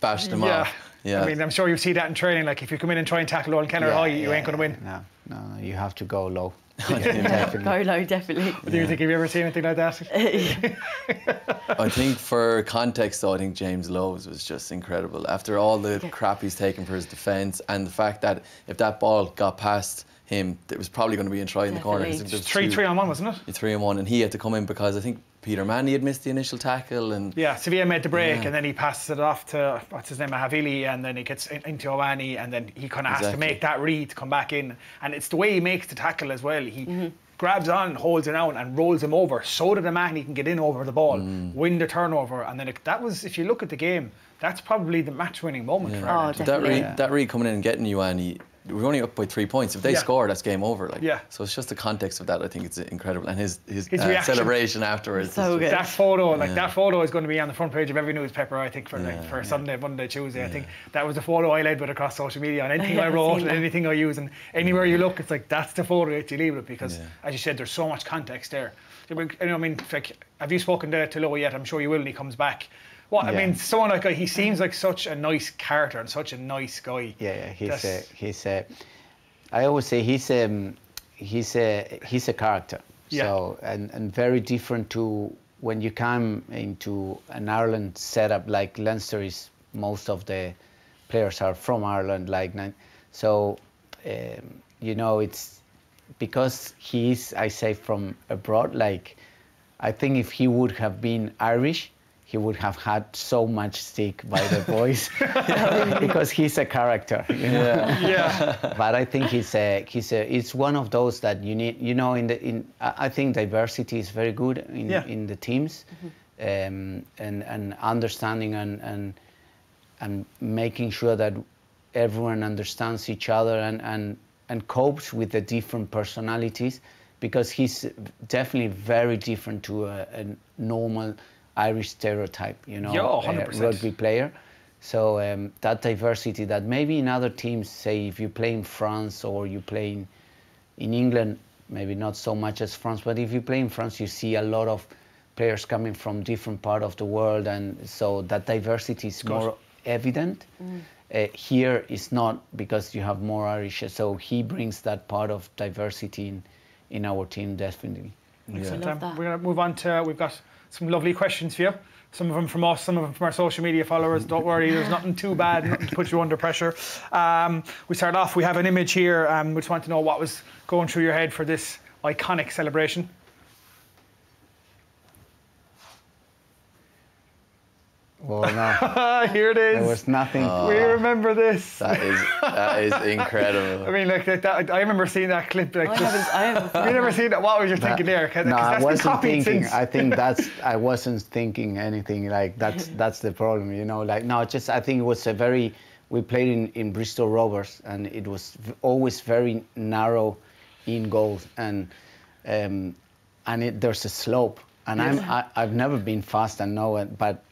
bashed him off. I mean, I'm sure you see that in training. Like, if you come in and try and tackle Ronan Kelleher high, you ain't going to win. No, you have to go low. Go low, definitely. Do you think, have you ever seen anything like that? I think for context, though, I think James Lowe's was just incredible. After all the crap he's taken for his defence, and the fact that if that ball got past him, it was probably going to be in try in the corner. It was 3-on-1, wasn't it? 3-on-1, and he had to come in because I think Peter Manny had missed the initial tackle, and Savea made the break, and then he passes it off to what's his name, Havili, and then he gets into Ioane, and then he kind of has to make that read to come back in, and it's the way he makes the tackle as well. He grabs on, holds it out, and rolls him over so that the man he can get in over the ball, win the turnover, and then that was, if you look at the game, that's probably the match-winning moment for Ireland. That read coming in and getting Ioane. We're only up by 3 points. If they score, that's game over. Like, so it's just the context of that. I think it's incredible, and his celebration afterwards. So good. That photo, that photo is going to be on the front page of every newspaper. I think for Sunday, Monday, Tuesday. I think that was the photo I led with across social media, and anything I wrote and anything I use, and anywhere you look, it's like that's the photo that you leave with, because as you said, there's so much context there. I mean, like, have you spoken to Lowe yet? I'm sure you will when he comes back. Well, I mean, someone like he seems like such a nice character and such a nice guy. He's I always say he's a character. So and very different to when you come into an Ireland setup like Leinster is. Most of the players are from Ireland, like so. You know, it's because he's, I say, from abroad. Like, I think if he would have been Irish, he would have had so much stick by the boys because he's a character, you know? But I think it's one of those that you need, you know. I think diversity is very good in the teams, and understanding and making sure that everyone understands each other and copes with the different personalities, because he's definitely very different to a normal Irish stereotype, you know, 100%. Rugby player. So that diversity that maybe in other teams, say if you play in France or you play in England, maybe not so much as France, but if you play in France, you see a lot of players coming from different part of the world, and so that diversity is more evident. Here is not, because you have more Irish, so he brings that part of diversity in our team, definitely. We're going to move on to, we've got some lovely questions for you. Some of them from us, some of them from our social media followers. Don't worry, there's nothing too bad, nothing to put you under pressure. We start off, we have an image here. We just want to know what was going through your head for this iconic celebration. Well, no. Here it is. There was nothing. We remember this. That is That is incredible. I mean, like that, I remember seeing that clip. Like, I haven't you never seen that? What was you thinking there? No, I wasn't thinking. Since. I think I wasn't thinking anything like that's the problem, you know. Like, no, I think it was we played in Bristol Rovers, and it was always very narrow in goals, and there's a slope, and I've never been fast and know it, but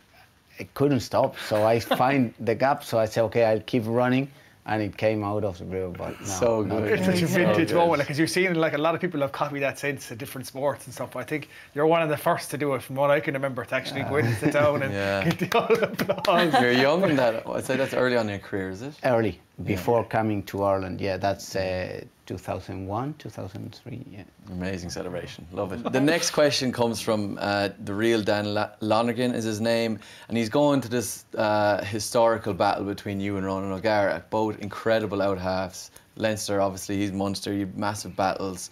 I couldn't stop, so I find the gap, so I say, okay, I'll keep running, and it came out of the river. But no, so good. It's such a vintage moment, because you've seen, like, a lot of people have copied that since in different sports and stuff. But I think you're one of the first to do it, from what I can remember, to actually go into the town and get the all applause. You're young in that. I'd say that's early on in your career, is it? Early, before coming to Ireland. Yeah, that's 2001, 2003. Yeah. Amazing celebration. Love it. The next question comes from the real Dan Lonergan is his name, and he's going to this historical battle between you and Ronan O'Gara, both incredible out halves. Leinster, obviously, he's Munster. You have massive battles.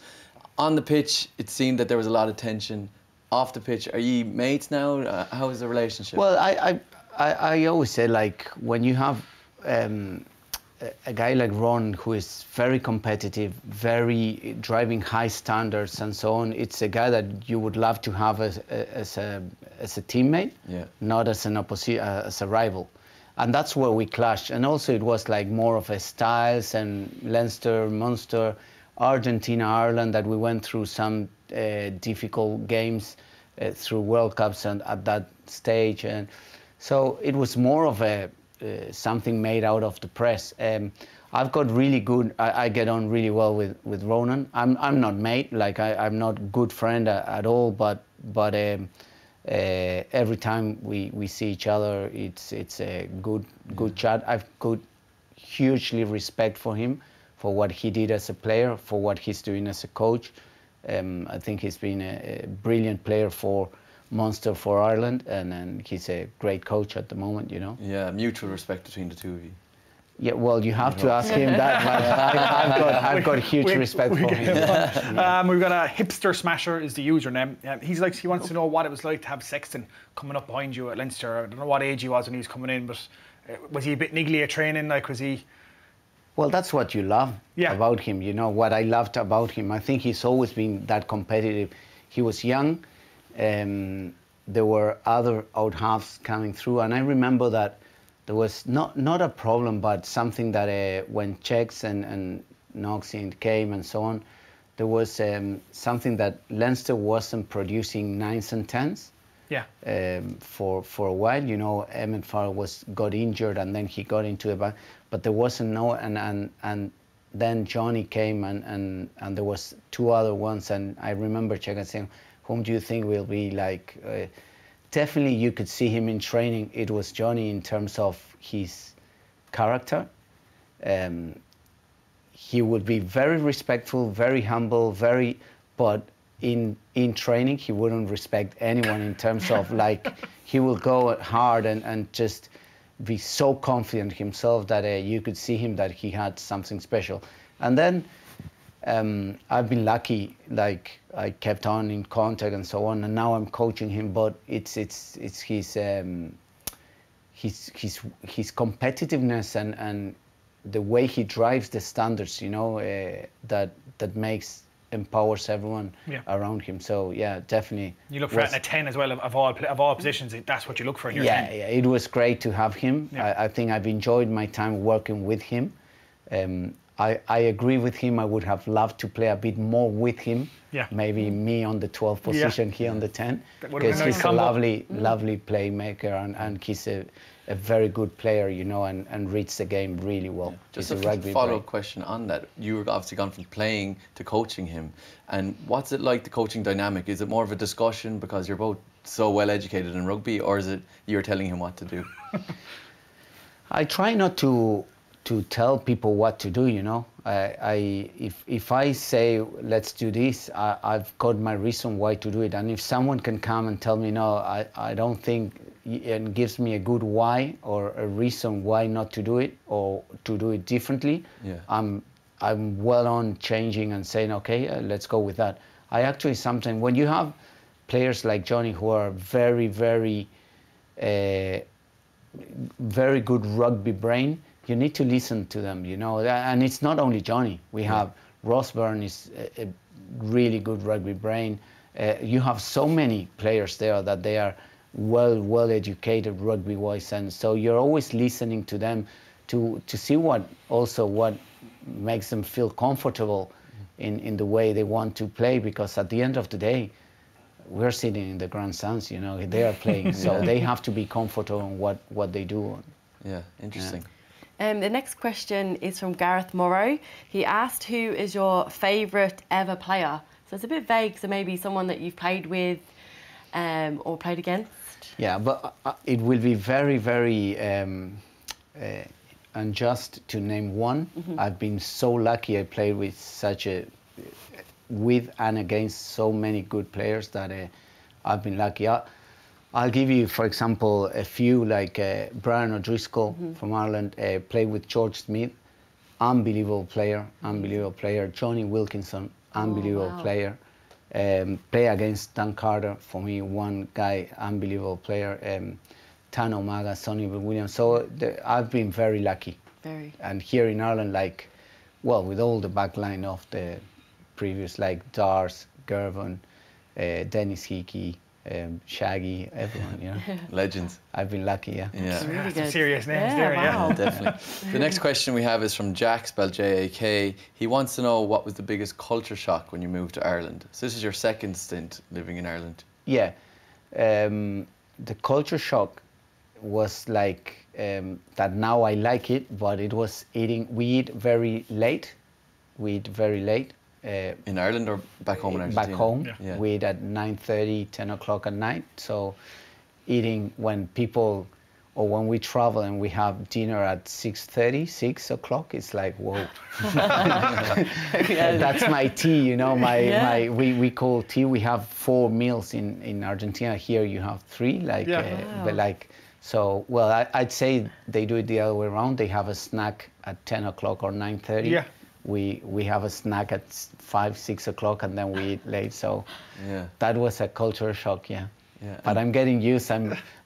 On the pitch, it seemed that there was a lot of tension. Off the pitch, are you mates now? How is the relationship? Well, I always say, like, when you have a guy like Ron, who is very competitive, very driving high standards and so on, it's a guy that you would love to have as a teammate, not as as a rival. And that's where we clashed. And also it was like more of a styles, and Leinster, Munster, Argentina, Ireland, that we went through some difficult games through World Cups and at that stage. And so it was more of a something made out of the press. I've got really good. I get on really well with Ronan. I'm not mate, like I'm not good friend at all. But every time we see each other, it's a good chat. I've got hugely respect for him, for what he did as a player, for what he's doing as a coach. I think he's been a brilliant player for Munster, for Ireland, and he's a great coach at the moment, you know. Yeah, mutual respect between the two of you. Yeah, well, you have to ask him that, but I've got huge respect for him. We've got a hipster smasher is the username. He wants to know what it was like to have Sexton coming up behind you at Leinster. I don't know what age he was when he was coming in, but was he a bit niggly at training? Like, was he? Well, that's what you love about him. You know what I loved about him. I think he's always been that competitive. He was young. There were other out halves coming through, and I remember that there was not a problem, but something that when Czechs and Noxian came and so on, there was something that Leinster wasn't producing 9s and 10s. Yeah. For a while, you know, Emmett Farrell got injured, and then he got into it, but there wasn't and then Johnny came and there was 2 other ones, and I remember Czech saying, whom do you think will be like? Definitely, you could see him in training. It was Johnny in terms of his character. He would be very respectful, very humble, but in training he wouldn't respect anyone in terms of like he will go hard and just be so confident himself that you could see him that he had something special. And then I've been lucky, like I kept on in contact and so on, and now I'm coaching him. But it's his competitiveness and the way he drives the standards, you know, that empowers everyone around him. So yeah, definitely. You look for that in a 10 as well of all positions. That's what you look for in your 10. Yeah, it was great to have him. Yeah. I think I've enjoyed my time working with him. I agree with him. I would have loved to play a bit more with him. Yeah. Maybe me on the 12th position, he on the 10. Because he's a lovely playmaker, and he's a very good player, you know, and reads the game really well. Yeah. Just a follow-up question on that. You were obviously gone from playing to coaching him. And what's it like, the coaching dynamic? Is it more of a discussion because you're both so well educated in rugby, or is it you're telling him what to do? I try not to tell people what to do, you know. If I say let's do this, I've got my reason why to do it. And if someone can come and tell me no, I don't think, and gives me a good why or a reason why not to do it or to do it differently, I'm well on changing and saying okay, let's go with that. I actually sometimes, when you have players like Johnny who are very, very, very good rugby brain, you need to listen to them, you know. And it's not only Johnny. We have Ross Byrne is a really good rugby brain. You have so many players there that they are well educated rugby wise, and so you're always listening to them to see what makes them feel comfortable in the way they want to play, because at the end of the day we're sitting in the grandstands, you know, they are playing, so they have to be comfortable in what they do. Yeah, interesting. The next question is from Gareth Morrow. He asked, who is your favourite ever player? So it's a bit vague, so maybe someone that you've played with or played against. Yeah, but it will be very unjust to name one. I've been so lucky. I played with and against so many good players that I've been lucky. I'll give you, for example, a few, like Brian O'Driscoll from Ireland, played with George Smith, unbelievable player. Johnny Wilkinson, unbelievable player. Play against Dan Carter, for me, one guy, unbelievable player. Tan O'Maga, Sonny Williams. So I've been very lucky. And here in Ireland, like, well, with all the back line of the previous, like Dars, Gervin, Dennis Hickey, Shaggy, everyone, you know. Legends. I've been lucky, Really good. Some serious names there, wow. Definitely. The next question we have is from Jack, spelled J-A-K. He wants to know, what was the biggest culture shock when you moved to Ireland? So this is your second stint living in Ireland. Yeah. The culture shock was like that. Now I like it, but it was we eat very late. In Ireland or back home in Argentina? Back home. Yeah. We eat at 9:30, 10 o'clock at night. So eating when people, or when we travel and we have dinner at 6:30, 6 o'clock, it's like, whoa. That's my tea, you know, we call tea. We have 4 meals in Argentina. Here you have 3, but like, so, well, I'd say they do it the other way around. They have a snack at 10 o'clock or 9:30. Yeah. We have a snack at 5, 6 o'clock, and then we eat late. So that was a culture shock, But I'm getting used.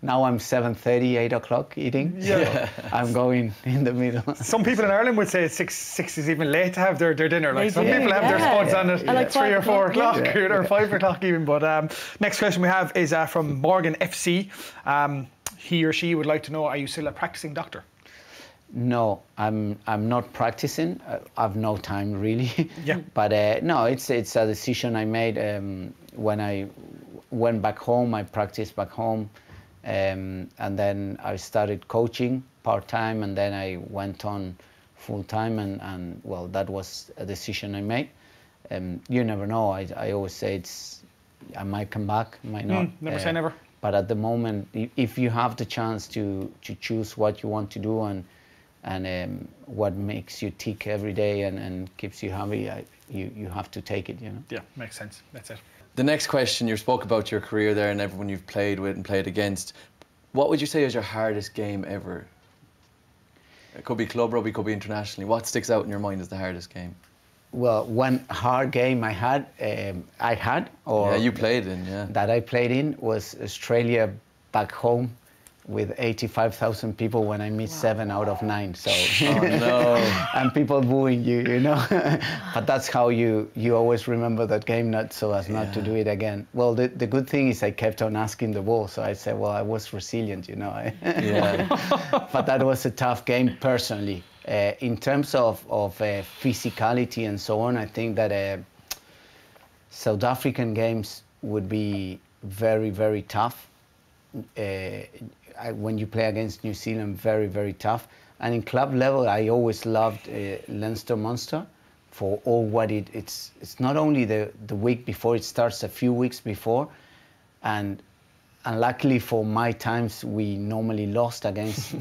Now I'm 7:30, 8 o'clock eating. So I'm going in the middle. Some people in Ireland would say 6 is even late to have their dinner. Like some people have their spuds on it at 3 or 4 o'clock or 5 o'clock even. But next question we have is from Morgan FC. He or she would like to know, are you still a practicing doctor? No, I'm not practicing. I've no time really. But no, it's a decision I made when I went back home. I practiced back home, and then I started coaching part-time, and then I went on full-time, and well, that was a decision I made. You never know. I always say I might come back, might not. Never say never. But at the moment, if you have the chance to choose what you want to do and what makes you tick every day and keeps you happy, you have to take it, you know. Yeah, makes sense. That's it. The next question, you spoke about your career there and everyone you've played with and played against. What would you say is your hardest game ever? It could be club rugby, it could be internationally. What sticks out in your mind as the hardest game? Well, one hard game I had, you played in, that I played in was Australia back home with 85,000 people when I missed 7 out of 9. So, and people booing you, you know. But that's how you always remember that game, not so as not to do it again. Well, the good thing is I kept on asking the ball, so I said, well, I was resilient, you know. But that was a tough game personally. In terms of physicality and so on, I think that South African games would be very, very tough. When you play against New Zealand, very, very tough. And in club level, I always loved Leinster Munster for all what it's not only the week before, it starts a few weeks before. And luckily for my times, we normally lost against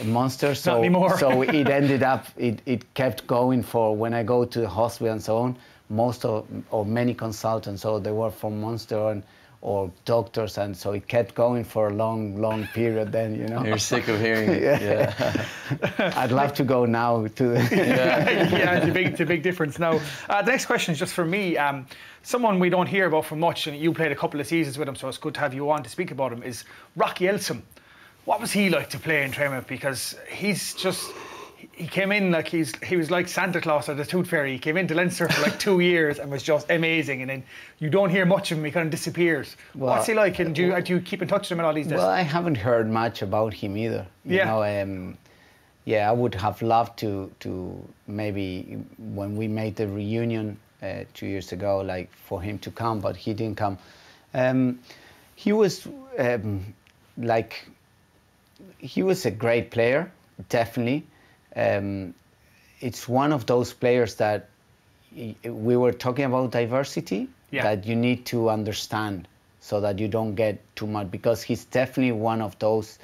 Munster. So, not anymore. So it ended up, it kept going for when I go to the hospital and so on. Many consultants, so they were from Munster or doctors, and so it kept going for a long period then, you know. You're sick of hearing it. I'd love to go now to the... It's a big difference now. The next question is just for me. Someone we don't hear about for much, and you played a couple of seasons with him, so it's good to have you on to speak about him, is Rocky Elsom. What was he like to play in train with? Because he's just... he came in like he was like Santa Claus or the Tooth Fairy. He came into Leinster for like 2 years and was just amazing, and then you don't hear much of him. He kind of disappears. Well, what's he like, and do you keep in touch with him at all these days? Well, I haven't heard much about him either. You know, I would have loved to maybe when we made the reunion 2 years ago, like for him to come, but he didn't come. He was he was a great player, definitely. It's one of those players that we were talking about diversity, that you need to understand so that you don't get too much, because he's definitely one of those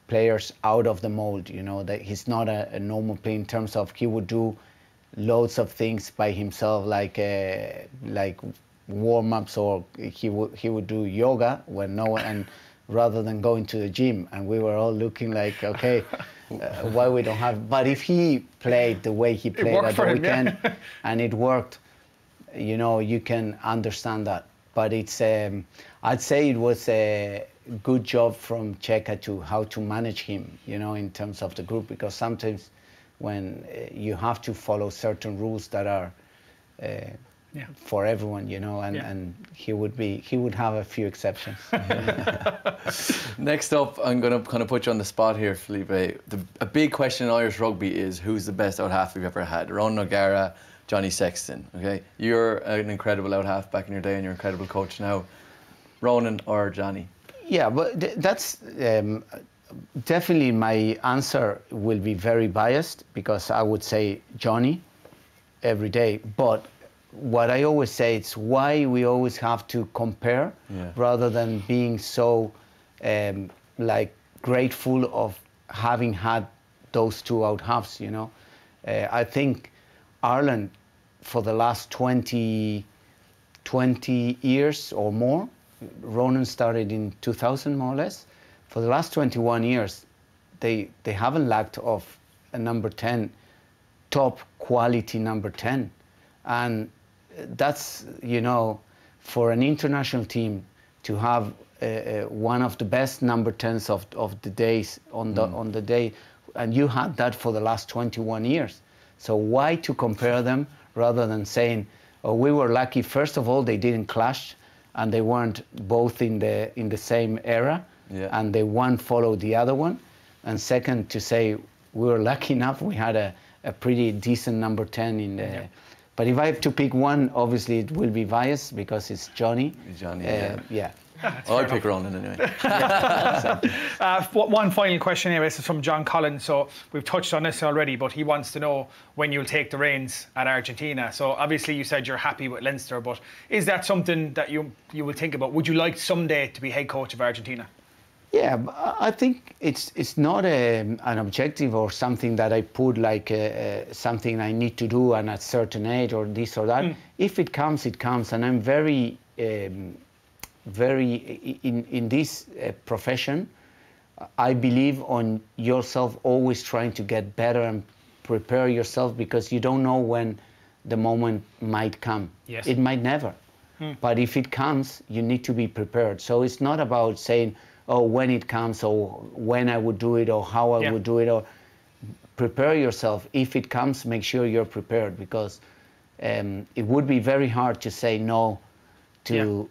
players out of the mold, you know, that he's not a normal player in terms of he would do loads of things by himself, like warm-ups, or he would do yoga when no one, and rather than going to the gym, and we were all looking like, okay, why we don't have, but if he played the way he played at the weekend, and it worked, you know, you can understand that. But it's I'd say it was a good job from Cheika to how to manage him, you know, in terms of the group, because sometimes when you have to follow certain rules that are for everyone, you know, and he would have a few exceptions. Next up, I'm going to kind of put you on the spot here, Felipe. A big question in Irish rugby is who's the best out half we've ever had? Ronan O'Gara, Johnny Sexton. Okay, you're an incredible out half back in your day, and you're an incredible coach now. Ronan or Johnny? Yeah, but that's definitely my answer will be very biased, because I would say Johnny every day. But what I always say, it's why we always have to compare rather than being so like grateful of having had those two out halves, you know. I think Ireland for the last 20 years or more, Ronan started in 2000 more or less, for the last 21 years they haven't lacked of a number 10, top quality number 10, and that's, you know, for an international team to have one of the best number 10s of the days on the day, and you had that for the last 21 years. So why to compare them rather than saying, oh, we were lucky. First of all, they didn't clash, and they weren't both in the same era, and they one followed the other one. And second, to say we were lucky enough, we had a pretty decent number 10 in the. But if I have to pick one, obviously it will be biased because it's Johnny. Johnny, I'll pick Ronan anyway. One final question here, this is from John Collins. So we've touched on this already, but he wants to know when you'll take the reins at Argentina. So obviously you said you're happy with Leinster, but is that something that you will think about? Would you like someday to be head coach of Argentina? Yeah, I think it's not an objective or something that I put like something I need to do and at a certain age or this or that. If it comes, it comes, and I'm very in this profession. I believe on yourself always trying to get better and prepare yourself, because you don't know when the moment might come. Yes. It might never, but if it comes, you need to be prepared. So it's not about saying, oh, when it comes, or when I would do it, or how I would do it, or prepare yourself. If it comes, make sure you're prepared, because it would be very hard to say no to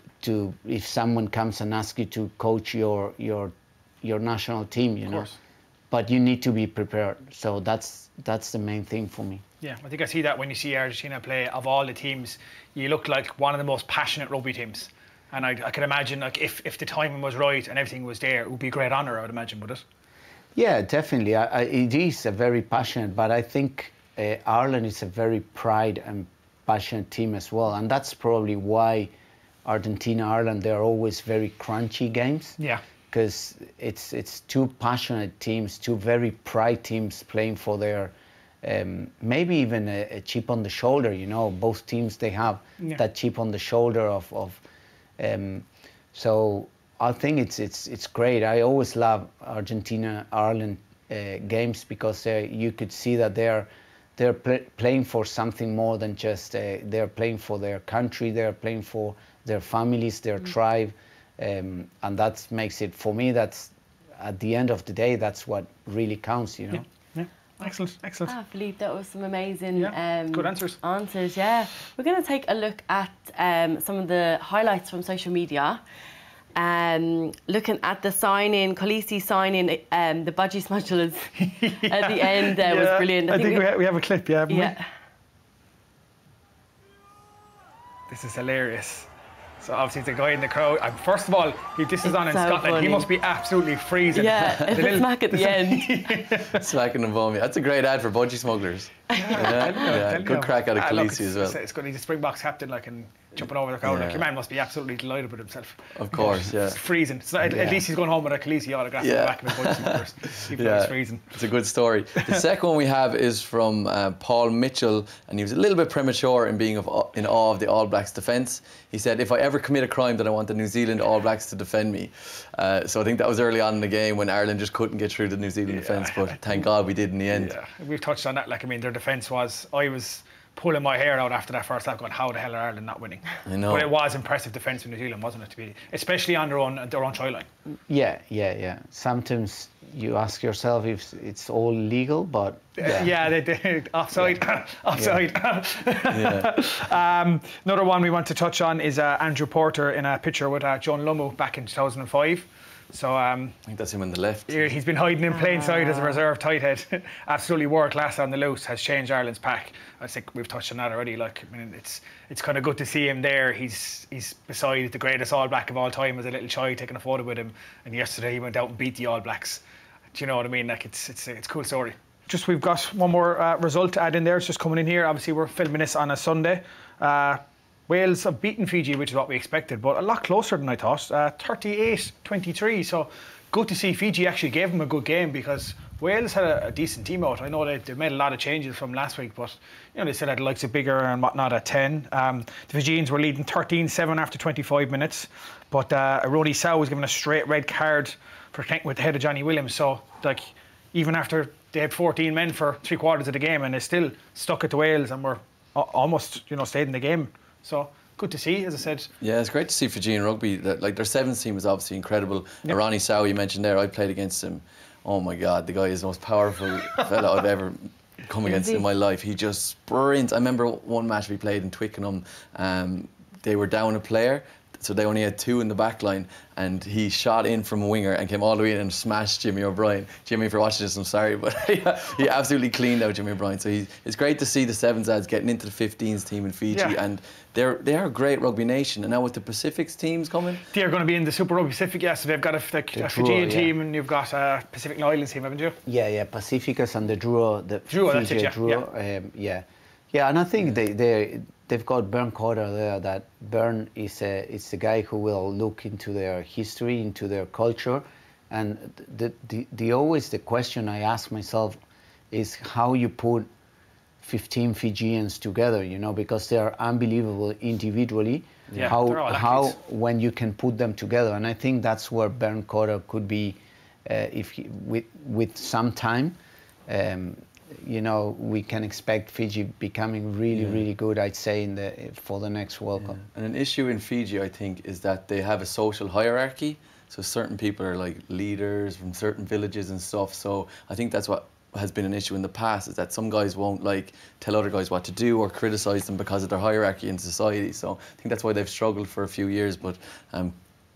if someone comes and asks you to coach your national team, you know. But you need to be prepared. So that's the main thing for me. Yeah, I think I see that when you see Argentina play. Of all the teams, you look like one of the most passionate rugby teams. And I can imagine, like, if the timing was right and everything was there, it would be a great honour, I would imagine, would it? Yeah, definitely. It is a very passionate, but I think Ireland is a very pride and passionate team as well. And that's probably why Argentina, Ireland, they're always very crunchy games. Yeah. Because it's two passionate teams, two very pride teams playing for their, maybe even a chip on the shoulder, you know. Both teams, they have that chip on the shoulder of so I think it's great. I always love Argentina Ireland games, because you could see that they're playing for something more than just they're playing for their country, they're playing for their families, their tribe, and that makes it, for me, that's at the end of the day, that's what really counts, you know. Excellent, excellent. Philippe, that was some amazing good answers. Yeah. We're going to take a look at some of the highlights from social media. Looking at the sign-in, Khaleesi sign-in, the budgie smudgers at the end was brilliant. I think we have a clip, haven't we? This is hilarious. So obviously the guy in the crowd, and first of all, this is on in Scotland. Funny. He must be absolutely freezing. Yeah, the smack at the end. Smacking them on me. That's a great ad for budgie smugglers. Good crack out of Khaleesi as well. It's good. He's a Springboks captain, like, and jumping over the crowd. Like, your man must be absolutely delighted with himself. Of course, It's freezing. So at least he's going home with a Khaleesi autograph in the back of his budgie smugglers. Even though it's freezing. It's a good story. The second one we have is from Paul Mitchell, and he was a little bit premature in being in awe of the All Blacks defence. He said, if I ever commit a crime, then I want the New Zealand All Blacks to defend me. So I think that was early on in the game when Ireland just couldn't get through the New Zealand defence, but thank God we did in the end. Yeah, we've touched on that. Like, I mean, their defence was, I was pulling my hair out after that first half, going, how the hell are Ireland not winning? I know. But it was impressive defence from New Zealand, wasn't it? To be, especially on their own try line. Yeah. Sometimes you ask yourself if it's all legal, but they offside. Another one we want to touch on is Andrew Porter in a picture with John Lowe back in 2005. So I think that's him on the left. He's been hiding in plain sight as a reserve tight head. Absolutely world class on the loose. Has changed Ireland's pack. I think we've touched on that already. Like, I mean, it's kind of good to see him there. He's beside the greatest All Black of all time as a little child, taking a photo with him. And yesterday he went out and beat the All Blacks. Do you know what I mean? Like, it's a cool story. Just, we've got one more result to add in there. It's just coming in here. Obviously we're filming this on a Sunday. Wales have beaten Fiji, which is what we expected, but a lot closer than I thought. 38-23. So good to see Fiji actually gave them a good game, because Wales had a decent team out. I know they made a lot of changes from last week, but they still had the likes of Bigger and whatnot at 10. The Fijians were leading 13-7 after 25 minutes, but Ardie Sow was given a straight red card for connecting with the head of Johnny Williams. So, like, even after they had 14 men for 3/4 of the game, and they still stuck it to Wales and were almost, stayed in the game. So good to see, as I said. Yeah, it's great to see Fijian rugby. Like, their sevens team was obviously incredible. Yep. Ardie Sow, you mentioned there, I played against him. Oh my God, the guy is the most powerful fella I've ever come against in my life. He just sprints. I remember one match we played in Twickenham. They were down a player, so they only had 2 in the back line, and he shot in from a winger and came all the way in and smashed Jimmy O'Brien. Jimmy, if you're watching this, I'm sorry, but he absolutely cleaned out Jimmy O'Brien. So it's great to see the sevens lads getting into the 15s team in Fiji, and they are a great rugby nation. And now with the Pacifics teams coming, they're going to be in the Super Rugby Pacific. So they've got a Fijian team, and you've got a Pacific Islands team, haven't you? Yeah, Pacificus and the Drua. That's it, yeah. And I think they've got Bern Cotter there. That Bern is a guy who will look into their history, into their culture, and the question I ask myself is how you put 15 Fijians together, because they are unbelievable individually. Yeah, how when you can put them together, and I think that's where Bern Cotter could be, with some time. We can expect Fiji becoming really good, I'd say, for the next World Cup. And an issue in Fiji, I think, is that they have a social hierarchy. So certain people are like leaders from certain villages and stuff. So I think that's what has been an issue in the past, is that some guys won't tell other guys what to do or criticise them because of their hierarchy in society. So I think that's why they've struggled for a few years. But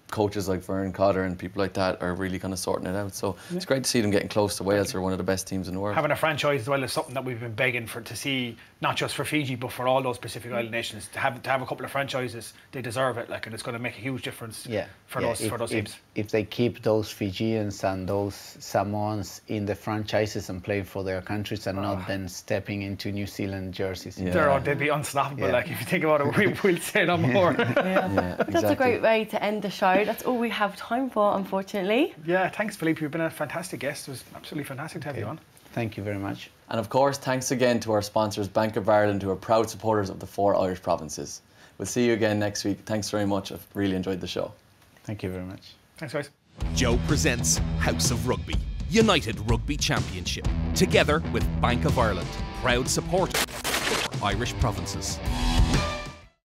coaches like Vern Cotter and people like that are really kind of sorting it out. So it's great to see them getting close to Wales, who are one of the best teams in the world. Having a franchise as well is something that we've been begging to see, not just for Fiji but for all those Pacific Island nations. To have a couple of franchises, they deserve it, and it's going to make a huge difference for those teams. If they keep those Fijians and those Samoans in the franchises and playing for their countries and not then stepping into New Zealand jerseys. They'd be unstoppable. Like, if you think about it, we'll say no more. Exactly. That's a great way to end the show. That's all we have time for, unfortunately. Yeah, thanks, Felipe. You've been a fantastic guest. It was absolutely fantastic to have you on. Thank you very much. And of course, thanks again to our sponsors, Bank of Ireland, who are proud supporters of the 4 Irish provinces. We'll see you again next week. Thanks very much. I've really enjoyed the show. Thank you very much. Thanks, guys. Joe presents House of Rugby, United Rugby Championship, together with Bank of Ireland, proud supporter of 4 Irish provinces.